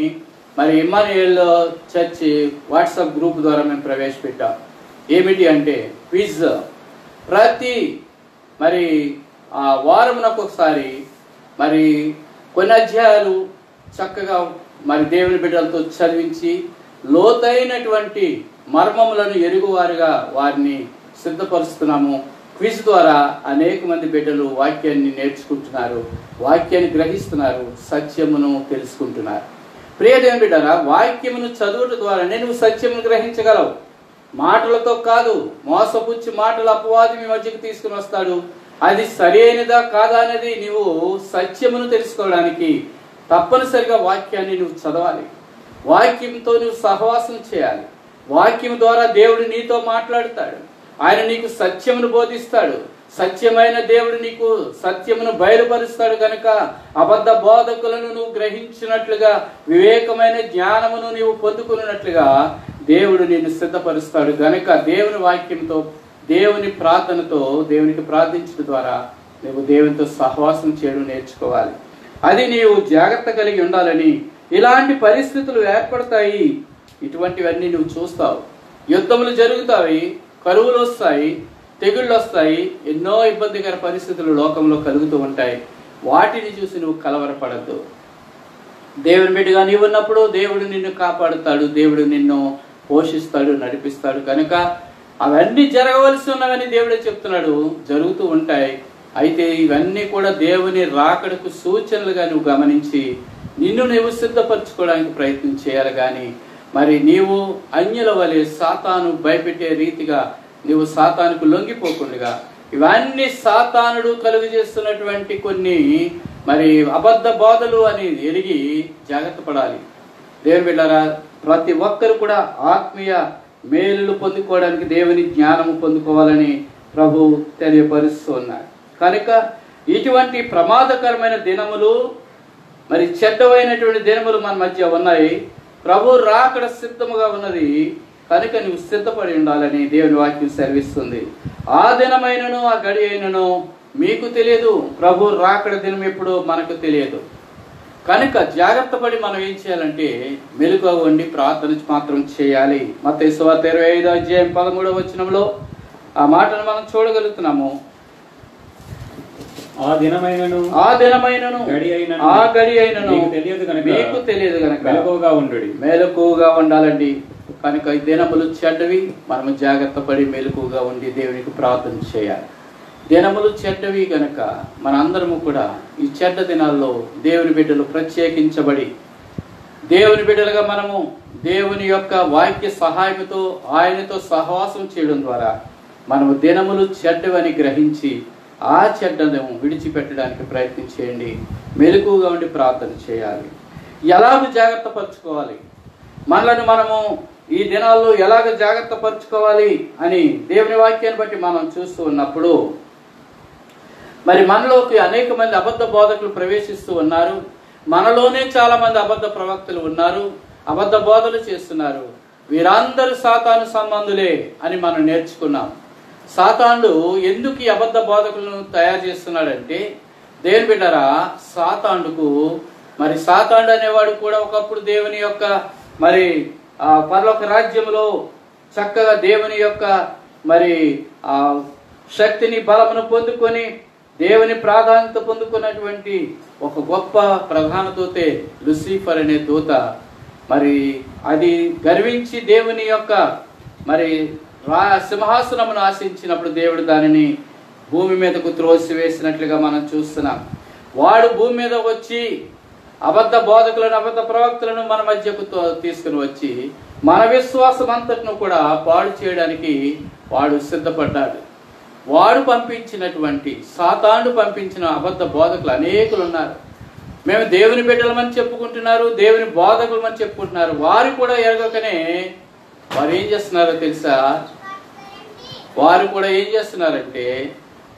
మరి ఇమ్మానుయేల్ చర్చ్ వాట్సాప్ గ్రూప్ ద్వారా మేము ప్రవేశపెట్టాం. ఏమిటి అంటే క్విజ్. ప్రతి మరి వారమునకు ఒకసారి మరి కొన్ని అధ్యాయాలు చక్కగా మరి దేవుని బిడ్డలతో చదివించి లోతైనటువంటి మర్మములను ఎరుగువారుగా వారిని సిద్ధపరుస్తున్నాము. క్విజ్ ద్వారా అనేక మంది బిడ్డలు వాక్యాన్ని నేర్చుకుంటున్నారు, వాక్యాన్ని గ్రహిస్తున్నారు, సత్యమును తెలుసుకుంటున్నారు. ప్రియ దేవుని బిడ్డలారా, వాక్యమును చదువుట ద్వారానే నువ్వు సత్యమును గ్రహించగలవు. మాటలతో కాదు. మోసపుచ్చి మాటలు అపవాది మీ మధ్యకు తీసుకుని వస్తాడు. అది సరైనదా కాదా అనేది నువ్వు సత్యమును తెలుసుకోవడానికి తప్పనిసరిగా వాక్యాన్ని నువ్వు చదవాలి. వాక్యంతో నువ్వు సహవాసం చేయాలి. వాక్యం ద్వారా దేవుడు నీతో మాట్లాడతాడు. ఆయన నీకు సత్యమును బోధిస్తాడు. సత్యమైన దేవుడు నీకు సత్యమును బయలుపరుస్తాడు. కనుక అబద్ధ బోధకులను నువ్వు గ్రహించినట్లుగా, వివేకమైన జ్ఞానమును నీవు పొందుకున్నట్లుగా దేవుడు నిన్ను సిద్ధపరుస్తాడు. కనుక దేవుని వాక్యంతో, దేవుని ప్రార్థనతో, దేవునికి ప్రార్థించడం ద్వారా నువ్వు దేవునితో సహవాసం చేయడం నేర్చుకోవాలి. అది నీవు జాగ్రత్త కలిగి ఉండాలని. ఇలాంటి పరిస్థితులు ఏర్పడతాయి. ఇటువంటివన్నీ నువ్వు చూస్తావు. యుద్ధములు జరుగుతాయి, కరువులు వస్తాయి, తెగుళ్ళు వస్తాయి, ఎన్నో ఇబ్బందికర పరిస్థితులు లోకంలో కలుగుతూ ఉంటాయి. వాటిని చూసి నువ్వు కలవరపడద్దు. దేవుని బిడ్డగా నీవు ఉన్నప్పుడు దేవుడు నిన్ను కాపాడుతాడు, దేవుడు నిన్ను పోషిస్తాడు, నడిపిస్తాడు. కనుక అవన్నీ జరగవలసి ఉన్నవని దేవుడే చెప్తున్నాడు, జరుగుతూ ఉంటాయి. అయితే ఇవన్నీ కూడా దేవుని రాకడకు సూచనలుగా నువ్వు గమనించి నిన్ను నువ్వు సిద్ధపరచుకోవడానికి ప్రయత్నం చేయాలి. కానీ మరి నీవు అన్యుల వలె సాతాను భయపెట్టే రీతిగా నీవు సాతానుకు లొంగిపోకుండా ఇవన్నీ సాతానుడు కలుగు చేస్తున్నటువంటి కొన్ని మరి అబద్ధ బోధలు అని ఎరిగి జాగ్రత్త పడాలి. దేవుని బిడ్డలారా, ప్రతి ఒక్కరు కూడా ఆత్మీయ మేలులు పొందుకోవడానికి దేవుని జ్ఞానము పొందుకోవాలని ప్రభు తెలియపరుస్తూ ఉన్నారు. కనుక ఇటువంటి ప్రమాదకరమైన దినములు, మరి చెడ్డమైనటువంటి దినములు మన మధ్య ఉన్నాయి. ప్రభు రాకడ సిద్ధముగా ఉన్నది. కనుక నువ్వు సిద్ధపడి ఉండాలని దేవుని వాక్యం సెలవిస్తుంది. ఆ దినమైనను ఆ గడి అయినను మీకు తెలియదు, ప్రభు రాకడ దినం ఎప్పుడు మనకు తెలియదు. కనుక జాగ్రత్త పడి మనం ఏం చేయాలంటే మెలకువగా ఉండి ప్రార్థన మాత్రం చేయాలి. మత్తయి సువార్త 25వ అధ్యాయం 13వ వచనంలో ఆ మాటను మనం చూడగలుగుతున్నాము. ఆ దినమైనను ఆ గడి అయినను మీకు తెలియదు గనక మెలకువగా ఉండాలండి. కనుక ఈ దినములు చెడ్డవి, మనము జాగ్రత్త పడి మెలకువగా ఉండి దేవునికి ప్రార్థన చేయాలి. దినములు చెడ్డవి కనుక మనందరము కూడా ఈ చెడ్డ దినాల్లో దేవుని బిడ్డలు ప్రత్యేకించబడి దేవుని బిడ్డలుగా మనము దేవుని యొక్క వాక్య సహాయంతో ఆయనతో సహవాసం చేయడం ద్వారా మనము దినములు చెడ్డవని గ్రహించి ఆ చెడ్డను విడిచిపెట్టడానికి ప్రయత్నం చేయండి. మెలకువగా ఉండి ప్రార్థన చేయాలి. ఎలాగ జాగ్రత్త పరచుకోవాలి, మనలను మనము ఈ దినాల్లో ఎలాగ జాగ్రత్త పరచుకోవాలి అని దేవుని వాక్యాన్ని బట్టి మనం చూస్తూ ఉన్నప్పుడు మరి మనలోకి అనేక మంది అబద్ధ బోధకులు ప్రవేశిస్తూ ఉన్నారు. మనలోనే చాలా మంది అబద్ధ ప్రవక్తలు ఉన్నారు, అబద్ధ బోధలు చేస్తున్నారు. వీరందరూ సాతాను సంబంధులే అని మనం నేర్చుకున్నాం. సాతానుడు ఎందుకు ఈ అబద్ధ బోధకులను తయారు చేస్తున్నాడంటే, దేవుని బిడ్డరా, సాతానుడుకు మరి సాతానుడు అనేవాడు కూడా ఒకప్పుడు దేవుని యొక్క మరి పరలోక రాజ్యంలో చక్కగా దేవుని యొక్క మరి శక్తిని బలమును పొందుకొని దేవుని ప్రాధాన్యత పొందుకున్నటువంటి ఒక గొప్ప ప్రధాన దూతే లూసిఫర్ అనే దూత. మరి అది గర్వించి దేవుని యొక్క మరి సింహాసనమును ఆశించినప్పుడు దేవుడు దానిని భూమి మీదకు త్రోసివేసినట్లుగా మనం చూస్తున్నాం. వాడు భూమి మీద వచ్చి అబద్ధ బోధకులను అబద్ధ ప్రవక్తలను మన మధ్యకు తీసుకుని వచ్చి మన విశ్వాసం అంతటిను కూడా పాడు చేయడానికి వాడు సిద్ధపడ్డాడు. వాడు పంపించినటువంటి సాతానుడు పంపించిన అబద్ధ బోధకులు అనేకులు ఉన్నారు. మేము దేవుని బిడ్డలమని చెప్పుకుంటున్నారు, దేవుని బోధకులమని చెప్పుకుంటున్నారు. వారు కూడా ఎరగకనే వారు ఏం చేస్తున్నారో తెలుసా? వారు కూడా ఏం చేస్తున్నారంటే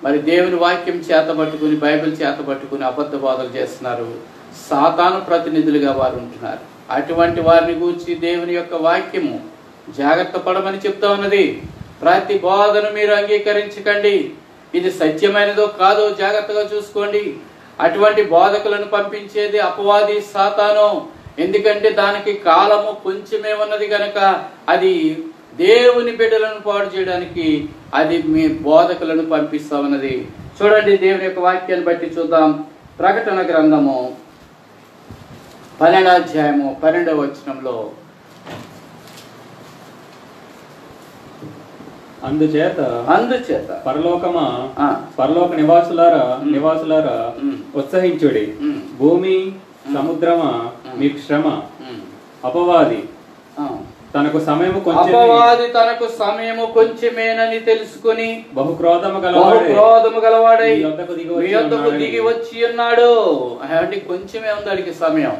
మరి దేవుని వాక్యం చేతబట్టుకుని బైబిల్ చేతబట్టుకుని అబద్ధ బోధలు చేస్తున్నారు. సాతాను ప్రతినిధులుగా వారు ఉంటున్నారు. అటువంటి వారిని గూర్చి దేవుని యొక్క వాక్యము జాగ్రత్త పడమని చెప్తా ఉన్నది. ప్రతి బోధను మీరు అంగీకరించకండి, ఇది సత్యమైనదో కాదో జాగ్రత్తగా చూసుకోండి. అటువంటి బోధకులను పంపించేది అపవాది సాతాను. ఎందుకంటే దానికి కాలము కొంచెమే ఉన్నది కనుక అది దేవుని బిడ్డలను పాడు చేయడానికి అది మీ బోధకులను పంపిస్తా ఉన్నది. చూడండి, దేవుని యొక్క వాక్యాన్ని బట్టి చూద్దాం. ప్రకటన గ్రంథము 12వ అధ్యాయము 12వ వచనంలో, అందుచేత పరలోక నివాసులారా ఉత్సహించుడి. భూమి సముద్రమా మీకు శ్రమ. అపవాది తనకు సమయము కొంచెమేనని తెలుసుకుని బహుక్రోధము గలవాడై మీ యొద్దకు దిగి వచ్చి ఉన్నాడు. అంటే కొంచెమే ఉంది వాడికి సమయం.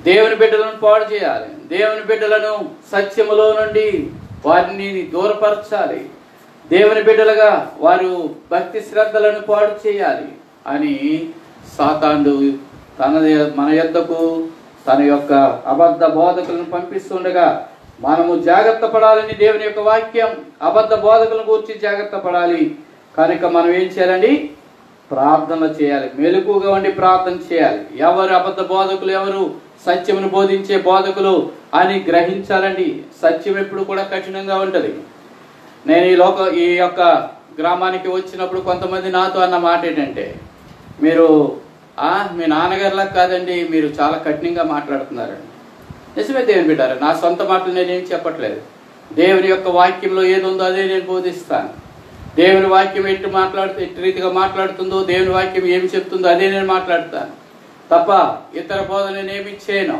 దేవుని బిడ్డలను పాడు చేయాలి, దేవుని బిడ్డలను సత్యములో నుండి వారిని దూరపరచాలి, దేవుని బిడ్డలుగా వారు భక్తి శ్రద్ధలను పాడు చేయాలి అని సాతానుడు మన యొద్దకు తన యొక్క అబద్ధ బోధకులను పంపిస్తుండగా మనము జాగ్రత్త పడాలని దేవుని యొక్క వాక్యం అబద్ధ బోధకులను గురించి జాగ్రత్త పడాలి. కనుక మనం ఏం చేయాలండి? ప్రార్థన చేయాలి, మెలకువగా ఉండి ప్రార్థన చేయాలి. ఎవరు అబద్ధ బోధకులు, ఎవరు సత్యమును బోధించే బోధకులు అని గ్రహించాలండి. సత్యం ఎప్పుడు కూడా కఠినంగా ఉంటుంది. నేను ఈ యొక్క గ్రామానికి వచ్చినప్పుడు కొంతమంది నాతో అన్న మాట ఏంటంటే, మీరు మీ నాన్నగారిలా కాదండి, మీరు చాలా కఠినంగా మాట్లాడుతున్నారండి. నిజమే దేవుని బిడ్డారు, నా సొంత మాటలు నేనేం చెప్పట్లేదు. దేవుని యొక్క వాక్యంలో ఏది ఉందో అదే నేను బోధిస్తాను. దేవుని వాక్యం ఎట్టి రీతిగా మాట్లాడుతుందో, దేవుని వాక్యం ఏమి చెప్తుందో అదే నేను మాట్లాడతాను తప్ప ఇతర బోధన నేనేమి చేయను.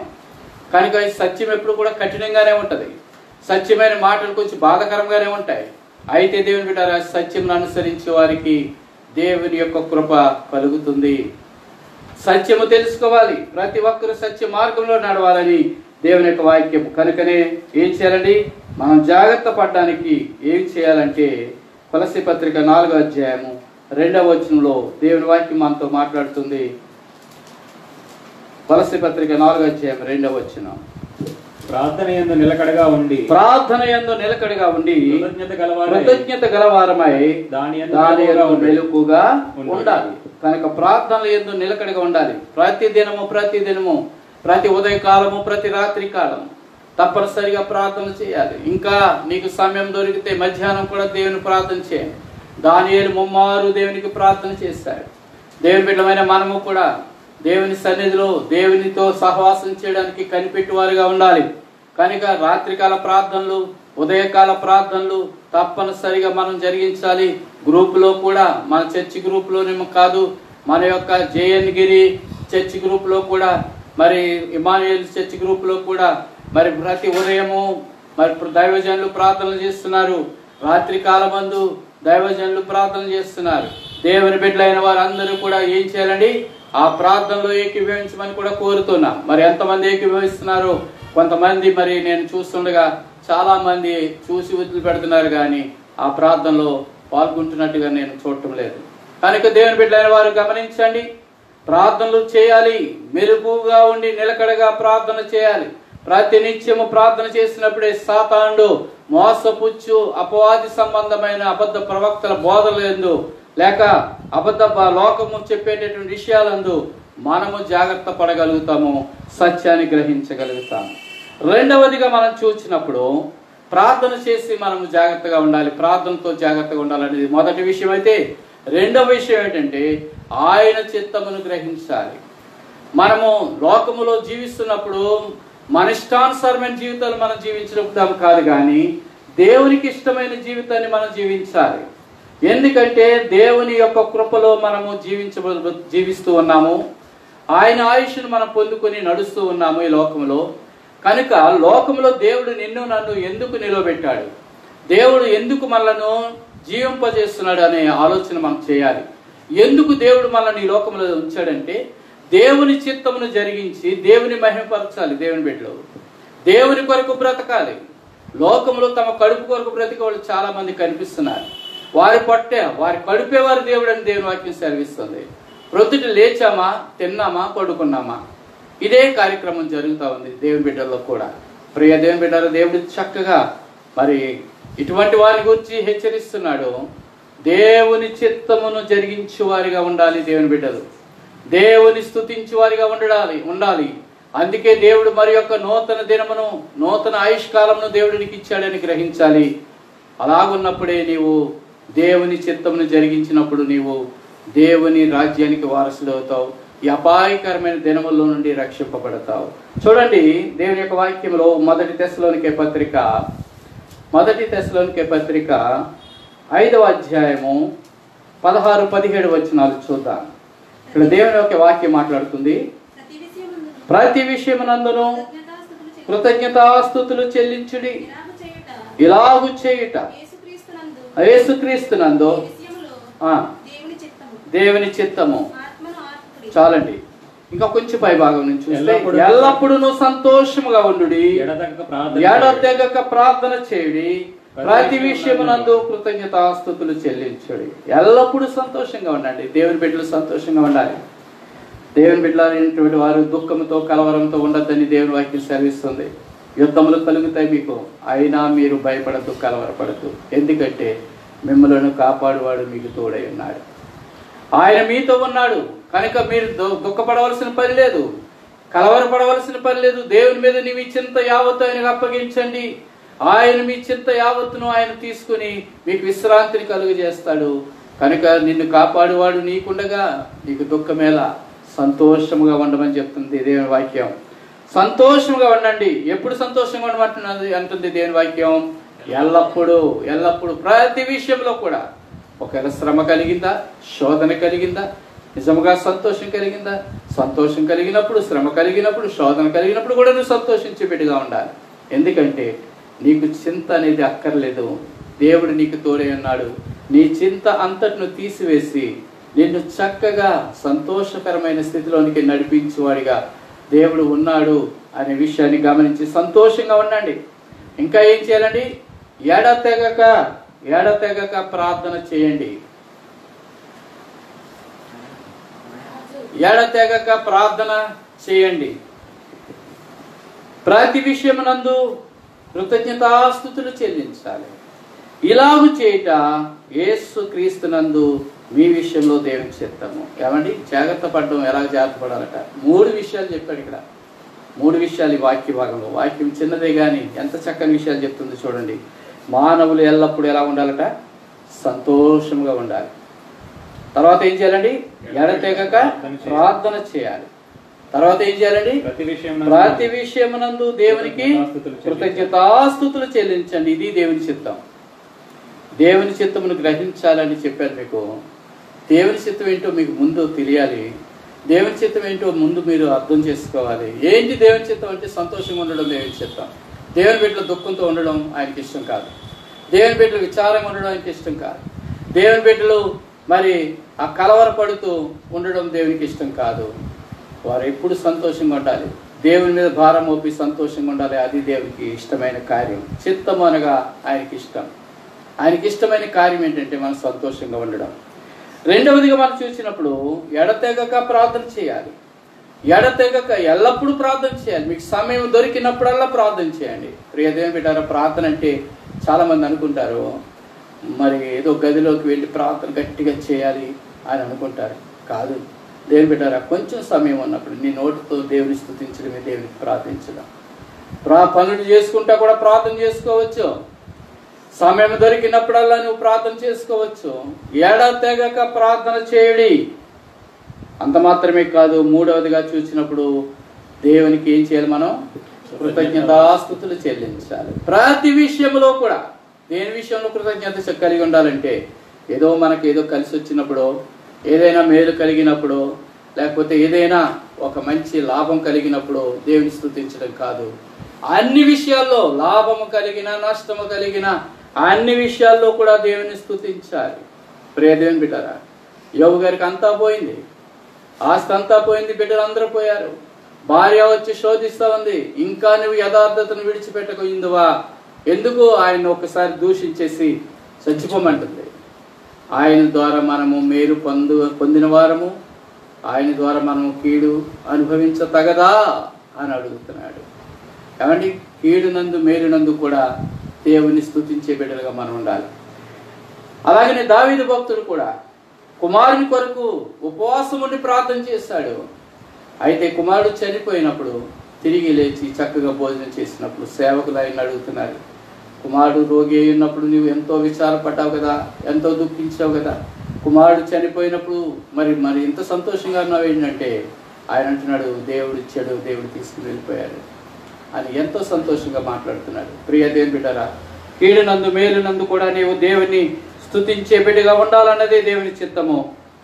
కనుక ఈ సత్యం ఎప్పుడు కూడా కఠినంగానే ఉంటుంది. సత్యమైన మాటలు కొంచెం బాధాకరంగానే ఉంటాయి. అయితే దేవుని బిడ్డారా, సత్యం అనుసరించే వారికి దేవుని యొక్క కృప కలుగుతుంది. సత్యము తెలుసుకోవాలి, ప్రతి ఒక్కరు సత్య మార్గంలో నడవాలని దేవుని యొక్క వాక్యం. కనుకనే ఏం చేయాలండి, మనం జాగ్రత్త పడడానికి ఏం చేయాలంటే కొలస్సీ పత్రిక 4వ అధ్యాయము 2వ వచనంలో దేవుని వాక్యం మనతో మాట్లాడుతుంది. కొలస్సీ పత్రిక 4వ అధ్యాయం 2వ వచనం. ప్రార్థన యందు నిలకడగా ఉండి కృతజ్ఞత గలవారమై దాని యందు మెలకుగా ఉండాలి. కనుక ప్రార్థనల యందు నిలకడగా ఉండాలి. ప్రతి దినము ప్రతి ఉదయకాలము ప్రతి రాత్రి కాలము తప్పనిసరిగా ప్రార్థన చేయాలి. ఇంకా నీకు సమయం దొరికితే మధ్యాహ్నం కూడా దేవుని ప్రార్థన చేయండి. దానియేలు ముమ్మారు దేవునికి ప్రార్థన చేశాడు. దేవుని బిడ్డమైన మనము కూడా దేవుని సన్నిధిలో దేవునితో సహవాసం చేయడానికి కనిపెట్టువారుగా ఉండాలి. కనుక రాత్రికాల ప్రార్థనలు, ఉదయకాల ప్రార్థనలు తప్పనిసరిగా మనం జరిగించాలి. గ్రూపులో కూడా, మన చర్చి గ్రూపులోనేమో కాదు, మన యొక్క జేఎన్ గిరి చర్చి గ్రూపులో కూడా, మరి ఇమానుయేల్ చర్చి గ్రూపులో కూడా మరి ప్రతి ఉదయము మరి దైవజనులు ప్రార్థనలు చేస్తున్నారు. రాత్రి కాలమందు దైవజనులు ప్రార్థన చేస్తున్నారు. దేవుని బిడ్డలైన వారందరూ కూడా ఏం చేయాలండి, ఆ ప్రార్థనలో ఏకీభవించమని కూడా కోరుతున్నాం. మరి ఎంతమంది ఏకీభవిస్తున్నారు? కొంతమంది మరి నేను చూస్తుండగా చాలా మంది చూసి వదిలిపెడుతున్నారు, కానీ ఆ ప్రార్థనలో పాల్గొంటున్నట్టుగా నేను చూడటం లేదు. కనుక దేవుని బిడ్డలైన వారు గమనించండి, ప్రార్థనలు చేయాలి. మెలకుగా ఉండి నిలకడగా ప్రార్థన చేయాలి. ప్రతి నిత్యము ప్రార్థన చేసినప్పుడే సాతానుడు మోసపుచ్చు అపవాది సంబంధమైన అబద్ధ ప్రవక్తల బోధలందు లేక అబద్ధ లోకము చెప్పేటటువంటి విషయాలందు మనము జాగ్రత్త పడగలుగుతాము, సత్యాన్ని గ్రహించగలుగుతాము. రెండవదిగా మనం చూసినప్పుడు ప్రార్థన చేసి మనము జాగ్రత్తగా ఉండాలి. ప్రార్థనతో జాగ్రత్తగా ఉండాలనేది మొదటి విషయం. అయితే రెండవ విషయం ఏంటంటే ఆయన చిత్తమును గ్రహించాలి. మనము లోకములో జీవిస్తున్నప్పుడు మన ఇష్టానుసారమైన జీవితాలు మనం జీవించడం కాదు, కానీ దేవునికి ఇష్టమైన జీవితాన్ని మనం జీవించాలి. ఎందుకంటే దేవుని యొక్క కృపలో మనము జీవిస్తూ ఉన్నాము. ఆయన ఆయుష్ను మనం పొందుకొని నడుస్తూ ఉన్నాము ఈ లోకంలో. కనుక లోకంలో దేవుడు నిన్ను నన్ను ఎందుకు నిలవబెట్టాడు, దేవుడు ఎందుకు మనలను జీవింపజేస్తున్నాడు అనే ఆలోచన మనం చేయాలి. ఎందుకు దేవుడు మనల్ని ఈ లోకంలో ఉంచాడంటే దేవుని చిత్తమును జరిగించి దేవుని మహిమపరచాలి. దేవుని బిడ్డలు దేవుని కొరకు బ్రతకాలి. లోకంలో తమ కడుపు కొరకు బ్రతికే వాళ్ళు చాలా మంది కనిపిస్తున్నారు. వారి కడుపేవారు దేవుడు అని దేవుని వాక్యం సెలవిస్తుంది. ప్రొద్దుట లేచామా, తిన్నామా, పడుకున్నామా, ఇదే కార్యక్రమం జరుగుతూ ఉంది దేవుని బిడ్డల్లో కూడా. ప్రియ దేవుని బిడ్డలు, దేవుడు చక్కగా మరి ఇటువంటి వారి గురించి హెచ్చరిస్తున్నాడు. దేవుని చిత్తమును జరిగించు వారిగా ఉండాలి దేవుని బిడ్డలు. దేవుని స్తుతించు వారిగా ఉండాలి. అందుకే దేవుడు మరి యొక్క నూతన దినమును, నూతన ఆయుష్కాలమును దేవుడికి ఇచ్చాడని గ్రహించాలి. అలాగున్నప్పుడే నీవు దేవుని చిత్తమును జరిగించినప్పుడు నీవు దేవుని రాజ్యానికి వారసులు అవుతావు. ఈ అపాయకరమైన దినముల్లో నుండి రక్షింపబడతావు. చూడండి దేవుని యొక్క వాక్యంలో మొదటి తెస్సలోనికే పత్రిక 5వ అధ్యాయము 16-17 వచనాలు చూద్దాం. ఇక్కడ దేవుని యొక్క వాక్యం మాట్లాడుతుంది. ప్రతి విషయమునందును కృతజ్ఞతాస్తుతులు చెల్లించుడి, ఇలాగు చేయుట యేసుక్రీస్తునందు దేవుని చిత్తము. చాలండి. ఇంకా కొంచెం పై భాగం నుంచి చూస్తే ఎల్లప్పుడూ సంతోషముగా ఉండుడి, ఎడతెగక ప్రార్థన చేయుడి, ప్రతి విషయమునందు కృతజ్ఞతాస్తుతులు చెల్లించుడి. ఎల్లప్పుడూ సంతోషంగా ఉండండి. దేవుని బిడ్డలు సంతోషంగా ఉండాలి. దేవుని బిడ్డలైనటువంటి వారు దుఃఖంతో కలవరంతో ఉండొద్దని దేవుని వాక్యం సెలవిస్తుంది. యుద్ధములు కలుగుతాయి మీకు, అయినా మీరు భయపడద్దు, కలవరపడద్దు. ఎందుకంటే మిమ్మల్ని కాపాడువాడు మీకు తోడై ఉన్నాడు. ఆయన మీతో ఉన్నాడు. కనుక మీరు దుఃఖపడవలసిన పని లేదు, కలవరపడవలసిన పని లేదు. దేవుని మీద మీ చింత యావత్తు ఆయనకు అప్పగించండి. ఆయన మీ చింత యావత్తును ఆయన తీసుకుని మీకు విశ్రాంతిని కలుగజేస్తాడు. కనుక నిన్ను కాపాడువాడు నీకుండగా నీకు దుఃఖమేలా, సంతోషముగా ఉండమని చెప్తుంది దేవుని వాక్యం. సంతోషంగా ఉండండి. ఎప్పుడు సంతోషంగా ఉండమంటున్నది అంటుంది దేవుని వాక్యం? ఎల్లప్పుడూ, ఎల్లప్పుడూ, ప్రతి విషయంలో కూడా. ఒకవేళ శ్రమ కలిగిందా, శోధన కలిగిందా, నిజముగా సంతోషం కలిగిందా? సంతోషం కలిగినప్పుడు, శ్రమ కలిగినప్పుడు, శోధన కలిగినప్పుడు కూడా నువ్వు సంతోషించే బిడ్డగా ఉండాలి. ఎందుకంటే నీకు చింత అనేది అక్కర్లేదు. దేవుడు నీకు తోడై ఉన్నాడు. నీ చింత అంతటిను తీసివేసి నిన్ను చక్కగా సంతోషకరమైన స్థితిలోనికి నడిపించేవాడిగా దేవుడు ఉన్నాడు అనే విషయాన్ని గమనించి సంతోషంగా ఉండండి. ఇంకా ఏం చేయాలండి? ఎడతెగక ప్రార్థన చేయండి. ఎడతెగక ప్రార్థన చేయండి. ప్రతి విషయమునందు కృతజ్ఞతాస్తుతులు చెల్లించాలి. ఇలాగు చేయుట యేసు క్రీస్తునందు మీ విషయంలో దేవుని చిత్తము. ఏమండి? జాగ్రత్త పడడం, ఎలా జాగ్రత్త పడాలట? 3 విషయాలు చెప్పాడు ఇక్కడ. 3 విషయాలు ఈ వాక్య భాగంలో. వాక్యం చిన్నదే కానీ ఎంత చక్కని విషయాలు చెప్తుంది చూడండి. మానవులు ఎల్లప్పుడూ ఎలా ఉండాలట? సంతోషంగా ఉండాలి. తర్వాత ఏం చేయాలండి? ఎడతెగక ప్రార్థన చేయాలి. తర్వాత ఏం చేయాలండి? ప్రతి విషయమునందు దేవునికి కృతజ్ఞతాస్తుతులు చెల్లించండి. ఇది దేవుని చిత్తం. దేవుని చిత్తమును గ్రహించాలని చెప్పాను మీకు. దేవుని చిత్తం ఏంటో మీకు ముందు తెలియాలి. దేవుని చిత్తం ఏంటో ముందు మీరు అర్థం చేసుకోవాలి. ఏంటి దేవుని చిత్తం అంటే? సంతోషంగా ఉండడం దేవుని చిత్తం. దేవుని బిడ్డలు దుఃఖంతో ఉండడం ఆయనకి ఇష్టం కాదు. దేవుని బిడ్డలు విచారంగా ఉండడం ఆయనకి ఇష్టం కాదు. దేవుని బిడ్డలు మరి ఆ కలవరపడుతూ ఉండడం దేవునికి ఇష్టం కాదు. వారు ఎప్పుడు సంతోషంగా ఉండాలి. దేవుని మీద భారం మోపి సంతోషంగా ఉండాలి. అది దేవునికి ఇష్టమైన కార్యం. చిత్తము అనగా ఆయనకి ఇష్టం. ఆయనకి ఇష్టమైన కార్యం ఏంటంటే మనం సంతోషంగా ఉండడం. రెండవదిగా మనం చూసినప్పుడు ఎడతెగక ప్రార్థన చేయాలి. ఎడతెగక ఎల్లప్పుడూ ప్రార్థన చేయాలి. మీకు సమయం దొరికినప్పుడల్లా ప్రార్థన చేయండి. ప్రియ దేవుని బిడ్డారా, ప్రార్థన అంటే చాలామంది అనుకుంటారు మరి ఏదో గదిలోకి వెళ్ళి ప్రార్థన గట్టిగా చేయాలి అని అనుకుంటారు. కాదు దేవుని బిడ్డారా, కొంచెం సమయం ఉన్నప్పుడు నీ నోటితో దేవుని స్తుతించడమే దేవునికి ప్రార్థించడం. పనులు చేసుకుంటా కూడా ప్రార్థన చేసుకోవచ్చు. సమయం దొరికినప్పుడల్లా నువ్వు ప్రార్థన చేసుకోవచ్చు. ఎడతెగక ప్రార్థన చేయుడి. అంత మాత్రమే కాదు, మూడవదిగా చూసినప్పుడు దేవునికి ఏం చేయాలి? మనం కృతజ్ఞతాస్తుతులు చెల్లించాలి. ప్రతి విషయంలో కూడా దేని విషయంలో కృతజ్ఞత కలిగి ఉండాలంటే, ఏదో మనకి ఏదో కలిసి వచ్చినప్పుడు, ఏదైనా మేలు కలిగినప్పుడు, లేకపోతే ఏదైనా ఒక మంచి లాభం కలిగినప్పుడు దేవుని స్తుతించడం కాదు. అన్ని విషయాల్లో, లాభము కలిగిన నష్టము కలిగిన అన్ని విషయాల్లో కూడా దేవుని స్తుతించాలి. ప్రియ దేవుని బిడ్డరా, యోబు గారికి అంతా పోయింది, ఆస్తి అంతా పోయింది, బిడ్డలు అందరూ పోయారు, భార్య వచ్చి శోధిస్తా ఉంది. ఇంకా నువ్వు యథార్థతను విడిచిపెట్టకుందువా? ఎందుకు ఆయన ఒకసారి దూషించేసి చచ్చిపోమంటుంది. ఆయన ద్వారా మనము మేలు పొందిన వారము, ఆయన ద్వారా మనము కీడు అనుభవించతగదా అని అడుగుతున్నాడు. ఏమండి? కీడునందు మేలునందు కూడా దేవుని స్తుతించే బిడ్డలుగా మనం ఉండాలి. అలాగనే దావీదు భక్తుడు కూడా కుమారుని కొరకు ఉపవాసం ఉండి ప్రార్థన చేశాడు. అయితే కుమారుడు చనిపోయినప్పుడు తిరిగి లేచి చక్కగా భోజనం చేసినప్పుడు సేవకులు ఆయన అడుగుతున్నారు, కుమారుడు రోగి అయి ఉన్నప్పుడు నువ్వు ఎంతో విచారపడ్డావు కదా, ఎంతో దుఃఖించావు కదా, కుమారుడు చనిపోయినప్పుడు మరి ఎంత సంతోషంగా ఉన్నావు ఏంటంటే, ఆయన అంటున్నాడు, దేవుడు ఇచ్చాడు, దేవుడు తీసుకుని వెళ్ళిపోయాడు అని ఎంతో సంతోషంగా మాట్లాడుతున్నాడు. ప్రియ దేవుని బిడ్డరా, కీడునందు మేలునందు కూడా నీవు దేవుని స్తుతించే బిడ్డగా ఉండాలన్నదే దేవుని చిత్తము.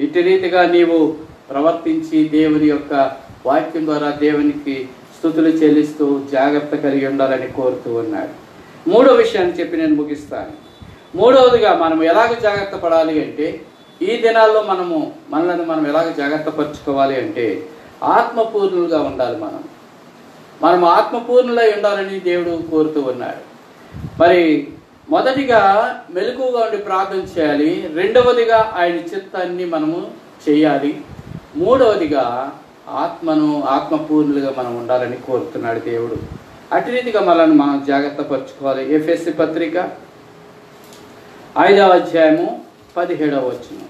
ఇటు రీతిగా నీవు ప్రవర్తించి దేవుని యొక్క వాక్యం ద్వారా దేవునికి స్తుతులు చెల్లిస్తూ జాగ్రత్త కలిగి ఉండాలని కోరుతూ ఉన్నాడు. మూడో విషయాన్ని చెప్పి నేను ముగిస్తాను. మూడవదిగా మనం ఎలాగ జాగ్రత్త పడాలి అంటే, ఈ దినాల్లో మనల్ని మనం ఎలాగ జాగ్రత్త పరుచుకోవాలి అంటే, ఆత్మపూర్ణులుగా ఉండాలి. మనం ఆత్మపూర్ణులై ఉండాలని దేవుడు కోరుతూ ఉన్నాడు. మరి మొదటిగా మెలకువగా ఉండి ప్రార్థన చేయాలి. రెండవదిగా ఆయన చిత్తాన్ని మనము చేయాలి. మూడవదిగా ఆత్మపూర్ణులుగా మనం ఉండాలని కోరుతున్నాడు దేవుడు. అటు రీతిగా మనల్ని మనం జాగ్రత్త పరుచుకోవాలి. ఎఫెసీ పత్రిక 5వ అధ్యాయము 17వ వచనం.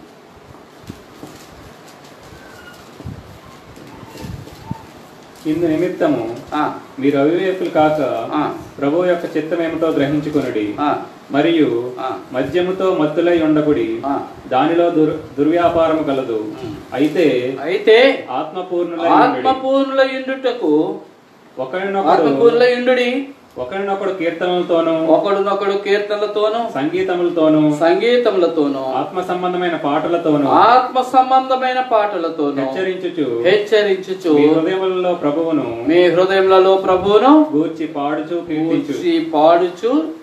ఇందు నిమిత్తము ఆ, మీరు అవివేకులు కాక ఆ, ప్రభువు యొక్క చిత్తమేమిటో గ్రహించుకొనుడి. ఆ, మరియు ఆ. మద్యముతో మత్తులై ఉండకుడి, ఆ. దానిలో దుర్వ్యాపారము కలదు. అయితే అయితే ఆత్మపూర్ణులై ఉండుడి. ఆత్మపూర్ణుల ఇండుటకు ఒకరినొకడు ఆత్మపూర్ణుల ఇండుడి ఒకరినొకడు కీర్తనలతోనూ ఒకడునొకడు కీర్తనలతోనూ సంగీతములతోనూ సంగీతములతోనూ ఆత్మ సంబంధమైన పాటలతోనూ ఆత్మ సంబంధమైన పాటలతోనూ హెచ్చరించుచు మీ హృదయములలో ప్రభువును మీ హృదయములలో ప్రభువును గూర్చి పాడుచు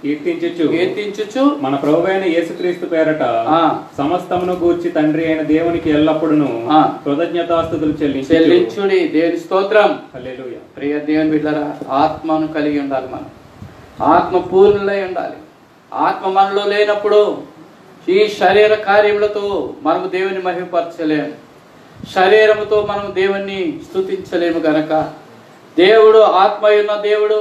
కీర్తించుచు మన ప్రభువైన యేసుక్రీస్తు పేరట ఆ. సమస్తమును గూర్చి తండ్రి అయిన దేవునికి ఎల్లప్పుడూ ఆ. కృతజ్ఞతాస్తుతులు చెల్లించుడి. దేవుని స్తోత్రం. హల్లెలూయా. ప్రియ దేవుని బిడ్డలారా, ఆత్మను కలిగి ఉండాలి. మనం ఆత్మ పూర్ణులై ఉండాలి. ఆత్మ మనలో లేనప్పుడు ఈ శరీర కార్యములతో మనము దేవుని మహిమపరచలేము. శరీరముతో మనం దేవుణ్ణి స్తుతించలేము గనక దేవుడు ఆత్మయున్న దేవుడు,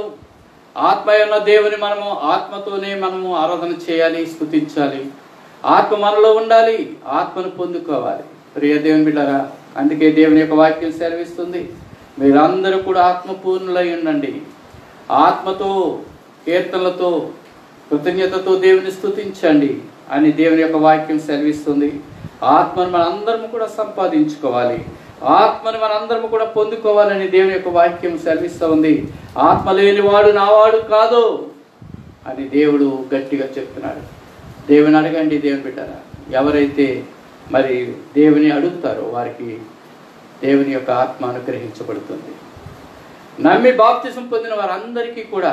ఆత్మయున్న దేవుని మనము ఆత్మతోనే మనము ఆరాధన చేయాలి, స్తుతించాలి. ఆత్మ మనలో ఉండాలి, ఆత్మను పొందుకోవాలి. ప్రియ దేవుని బిడ్డలారా, అందుకే దేవుని యొక్క వాక్యం సెలవిస్తుంది, మీరందరూ కూడా ఆత్మపూర్ణులై ఉండండి. ఆత్మతో కీర్తనలతో కృతజ్ఞతతో దేవుని స్తుతించండి అని దేవుని యొక్క వాక్యం సెలవిస్తుంది. ఆత్మను మనందరము కూడా సంపాదించుకోవాలి, ఆత్మను మనందరము కూడా పొందుకోవాలని దేవుని యొక్క వాక్యం సెలవిస్తూ ఉంది. ఆత్మ లేనివాడు నావాడు కాదు అని దేవుడు గట్టిగా చెప్తున్నాడు. దేవుని అడగండి దేవుని బిడ్డరా. ఎవరైతే మరి దేవుని అడుగుతారో వారికి దేవుని యొక్క ఆత్మ అనుగ్రహించబడుతుంది. నమ్మి బాప్తిసం పొందిన వారందరికీ కూడా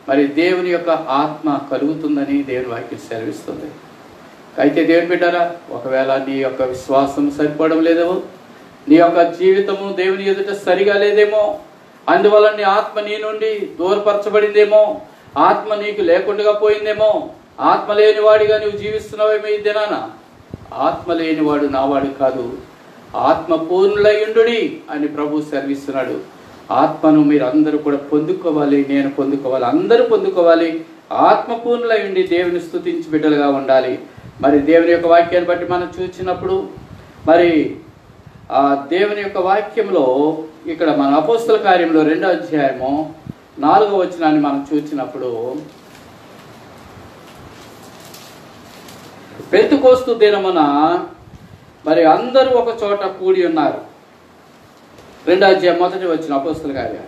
మరి దేవుని యొక్క ఆత్మ కలుగుతుందని దేవుని వాక్యం సెలవిస్తుంది. అయితే దేవుని బిడ్డరా, ఒకవేళ నీ యొక్క విశ్వాసం సరిపడడం లేదేమో, నీ యొక్క జీవితము దేవుని ఎదుట సరిగా లేదేమో, అందువల్ల నీ ఆత్మ నీ నుండి దూరపరచబడిందేమో, ఆత్మ నీకు లేకుండా పోయిందేమో, ఆత్మ లేనివాడిగా నువ్వు జీవిస్తున్నావేమో ఈ దినాన. ఆత్మ లేనివాడు నావాడు కాదు, ఆత్మ పూర్ణులయ్యుండుడి అని ప్రభు సెలవిస్తున్నాడు. ఆత్మను మీరు అందరూ కూడా పొందుకోవాలి, నేను పొందుకోవాలి, అందరూ పొందుకోవాలి. ఆత్మ పూర్ణులై ఉండి దేవుని స్తుతించి బిడ్డలుగా ఉండాలి. మరి దేవుని యొక్క వాక్యాన్ని బట్టి మనం చూసినప్పుడు మరి ఆ దేవుని యొక్క వాక్యంలో ఇక్కడ మన అపోస్తల కార్యంలో 2వ అధ్యాయము 4వ వచనాన్ని మనం చూసినప్పుడు, పెంతెకోస్తు దినమున మరి అందరూ ఒక చోట కూడి ఉన్నారు. 2వ అధ్యాయం 1వ వచనం అపోస్తల కార్యం.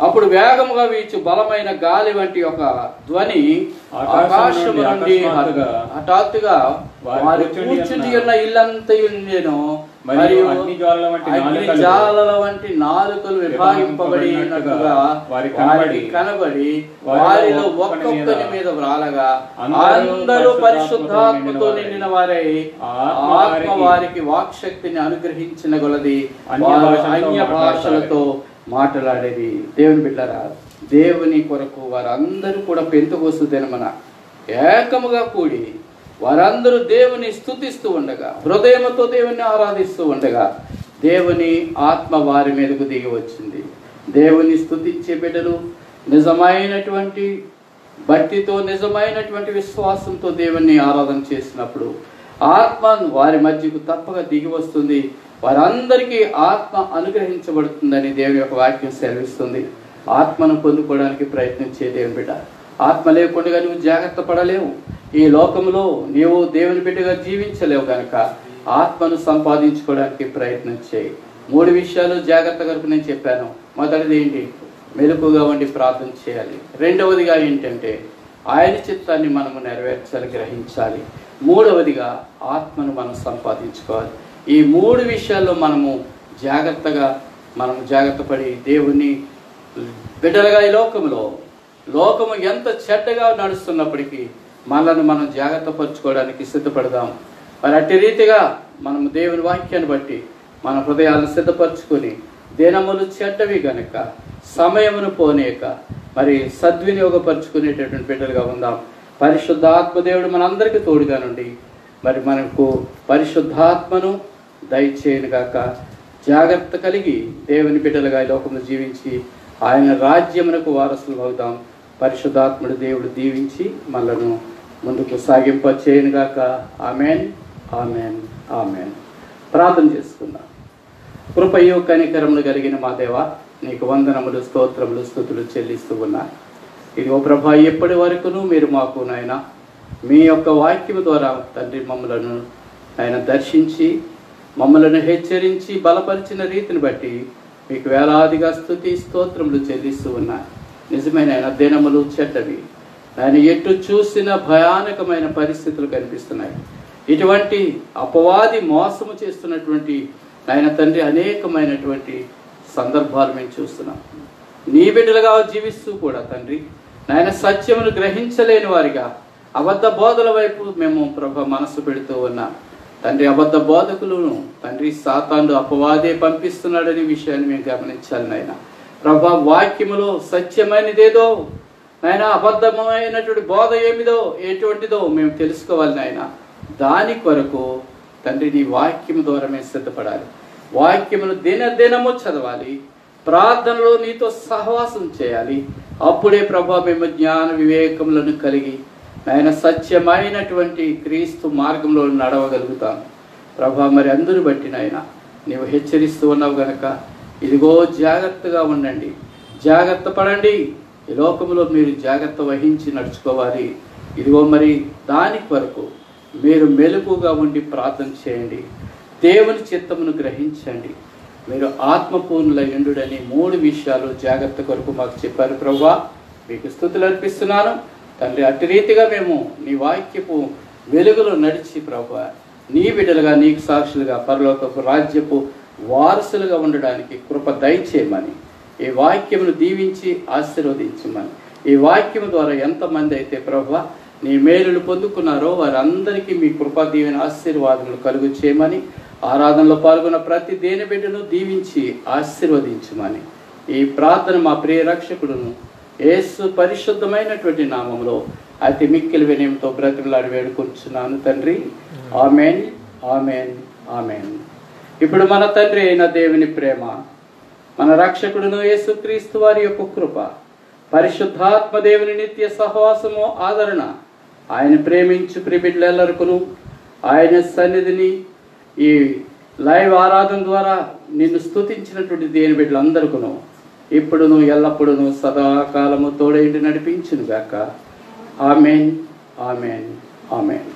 అప్పుడు వేగముగా వీచు బలమైన గాలి వంటి ఒక ధ్వని ఆకాశము నుండి హఠాత్తుగా వారి కూర్చుని ఉన్న ఇల్లంతా ఉండెను. మరియు అగ్నిజ్వాలల వంటి నాలుకలు విభాగింపబడినట్టుగా వారికి కనబడి వారిలో ఒక్కొక్కరి మీద వ్రాలగా అందరూ పరిశుద్ధాత్మతో నిండిన వారై ఆత్మ వారికి వాక్శక్తిని అనుగ్రహించిన కొలది అన్య భాషలతో మాట్లాడేది. దేవుని బిడ్డలారా, దేవుని కొరకు వారందరూ కూడా పెంతెకోస్తు దినమున ఏకముగా కూడి వారందరూ దేవుని స్తుతిస్తూ ఉండగా, హృదయముతో దేవుని ఆరాధిస్తూ ఉండగా దేవుని ఆత్మ వారి మీదకు దిగి వచ్చింది. దేవుని స్తుతించే బిడ్డలు నిజమైనటువంటి భక్తితో, నిజమైనటువంటి విశ్వాసంతో దేవుని ఆరాధన చేసినప్పుడు ఆత్మ వారి మధ్యకు తప్పక దిగి వస్తుంది. వారందరికీ ఆత్మ అనుగ్రహించబడుతుందని దేవుని యొక్క వాక్యం సెలవిస్తుంది. ఆత్మను పొందుకోవడానికి ప్రయత్నించే దేవుని బిడ్డ, ఆత్మ లేకుండా నువ్వు జాగ్రత్త పడలేవు. ఈ లోకంలో నీవు దేవుని బిడ్డగా జీవించలేవు కనుక ఆత్మను సంపాదించుకోవడానికి ప్రయత్నం చేయి. 3 విషయాలు జాగ్రత్త కొరకు నేను చెప్పాను. మొదటిది ఏంటి? మెలకుగా ఉండి ప్రార్థన చేయాలి. రెండవదిగా ఏంటంటే ఆయన చిత్తాన్ని మనము నెరవేర్చాలి, గ్రహించాలి. మూడవదిగా ఆత్మను మనం సంపాదించుకోవాలి. ఈ 3 విషయాల్లో మనము జాగ్రత్త పడి దేవుని బిడ్డలుగా ఈ లోకము ఎంత చెడ్డగా నడుస్తున్నప్పటికీ మనల్ని మనం జాగ్రత్త పరచుకోవడానికి సిద్ధపడదాం. మరి అట్టి రీతిగా మనము దేవుని వాక్యాన్ని బట్టి మన హృదయాలను సిద్ధపరచుకొని దినములు చెడ్డవి గనుక సమయమును పోనేక మరి సద్వినియోగపరచుకునేటటువంటి బిడ్డలుగా ఉందాం. పరిశుద్ధాత్మదేవుడు మనందరికీ తోడుగా నుండి మరి మనకు పరిశుద్ధాత్మను దయచేయను గాక. జాగ్రత్త కలిగి దేవుని బిడ్డలుగా ఈ లోకంలో జీవించి ఆయన రాజ్యమునకు వారసులు అవుదాం. పరిశుద్ధాత్ముడు దేవుడు దీవించి మనలను ముందుకు సాగింప చేయను గాక. Amen, amen, amen. ప్రార్థన చేసుకుందాం. కృపయు కనికరములు కలిగిన మా దేవ, నీకు వందనములు, స్తోత్రములు, స్తుతులు చెల్లిస్తూ ఉన్నాను. ఇదిగో ప్రభా, ఎప్పటి వరకును మీరు మాకు నాయన మీ యొక్క వాక్యము ద్వారా తండ్రి మమ్మలను ఆయన దర్శించి మమ్మలను హెచ్చరించి బలపరిచిన రీతిని బట్టి మీకు వేలాదిగా స్తుతి స్తోత్రములు చెల్లిస్తూ ఉన్నాను. నిజమైన ఆయన దినములు చెడ్డవి, ఆయన ఎటు చూసిన భయానకమైన పరిస్థితులు కనిపిస్తున్నాయి. ఇటువంటి అపవాది మోసము చేస్తున్నటువంటి ఆయన తండ్రి అనేకమైనటువంటి సందర్భాలు మేము చూస్తున్నాం. నీ బిడ్డలుగా జీవిస్తూ కూడా తండ్రి నాయన సత్యమును గ్రహించలేని వారిగా అబద్ధ బోధల వైపు మేము ప్రభ మనసు పెడుతూ ఉన్నాం. తండ్రి అబద్ధ బోధకులను తండ్రి సాతాను అపవాదే పంపిస్తున్నాడనే విషయాన్ని మేము గమనించాలి నాయన. ప్రభా, వాక్యములో సత్యమైనదేదో నాయన, అబద్ధమైనటువంటి బోధ ఏమిదో ఎటువంటిదో మేము తెలుసుకోవాలి నాయన. దాని కొరకు తండ్రి నీ వాక్యము ద్వారా మేము సిద్ధపడాలి. వాక్యమును దినదినము చదవాలి, ప్రార్థనలో నీతో సహవాసం చేయాలి. అప్పుడే ప్రభా మేము జ్ఞాన వివేకములను కలిగి ఆయన సత్యమైనటువంటి క్రీస్తు మార్గంలో నడవగలుగుతాం. ప్రభా, మరి అందరూ బట్టి నాయన నీవు హెచ్చరిస్తూ ఉన్నావు గనక ఇదిగో జాగ్రత్తగా ఉండండి, జాగ్రత్త పడండి. ఈ లోకంలో మీరు జాగ్రత్త వహించి నడుచుకోవాలి. ఇదిగో మరి దాని కొరకు మీరు మెలకుగా ఉండి ప్రార్థన చేయండి, దేవుని చిత్తమును గ్రహించండి, మీరు ఆత్మపూర్ణులై ఉండుడని 3 విషయాలు జాగ్రత్త కొరకు మాకు చెప్పారు. ప్రభువా, మీకు స్తుతులు అర్పిస్తున్నాను తండ్రి. అట్టి రీతిగా మేము నీ వాక్యపు వెలుగులో నడిచి ప్రభువా నీ బిడ్డలుగా, నీకు సాక్షులుగా, పరలోకపు రాజ్యపు వారసులుగా ఉండడానికి కృప దయచేయమని, ఈ వాక్యమును దీవించి ఆశీర్వదించమని, ఈ వాక్యము ద్వారా ఎంతమంది అయితే ప్రభువా నీ మేలులు పొందుకున్నారో వారందరికీ మీ కృపా దీవెన ఆశీర్వాదములు కలుగు చేయమని, ఆరాధనలో పాల్గొన్న ప్రతి దేని బిడ్డను దీవించి ఆశీర్వదించమని ఈ ప్రార్థన మా ప్రియ రక్షకుడును యేసు పరిశుద్ధమైనటువంటి నామములో అతి మిక్కిలి వినయంతో బ్రతిమలాడి వేడుకొంచున్నాను తండ్రి. Amen, amen, amen. ఇప్పుడు మన తండ్రి అయిన దేవుని ప్రేమ, మన రక్షకుడును యేసుక్రీస్తు వారి యొక్క కృప, పరిశుద్ధాత్మ దేవుని నిత్య సహవాసము, ఆదరణ, ఆయన ప్రేమించు ప్రిబిడ్లెల్లరికును, ఆయన సన్నిధిని ఈ లైవ్ ఆరాధన ద్వారా నిన్ను స్తుతించినటువంటి దేని బిడ్డలందరికను ఇప్పుడును ఎల్లప్పుడును సదాకాలము తోడైండి నడిపించును గాక. Amen, amen, amen.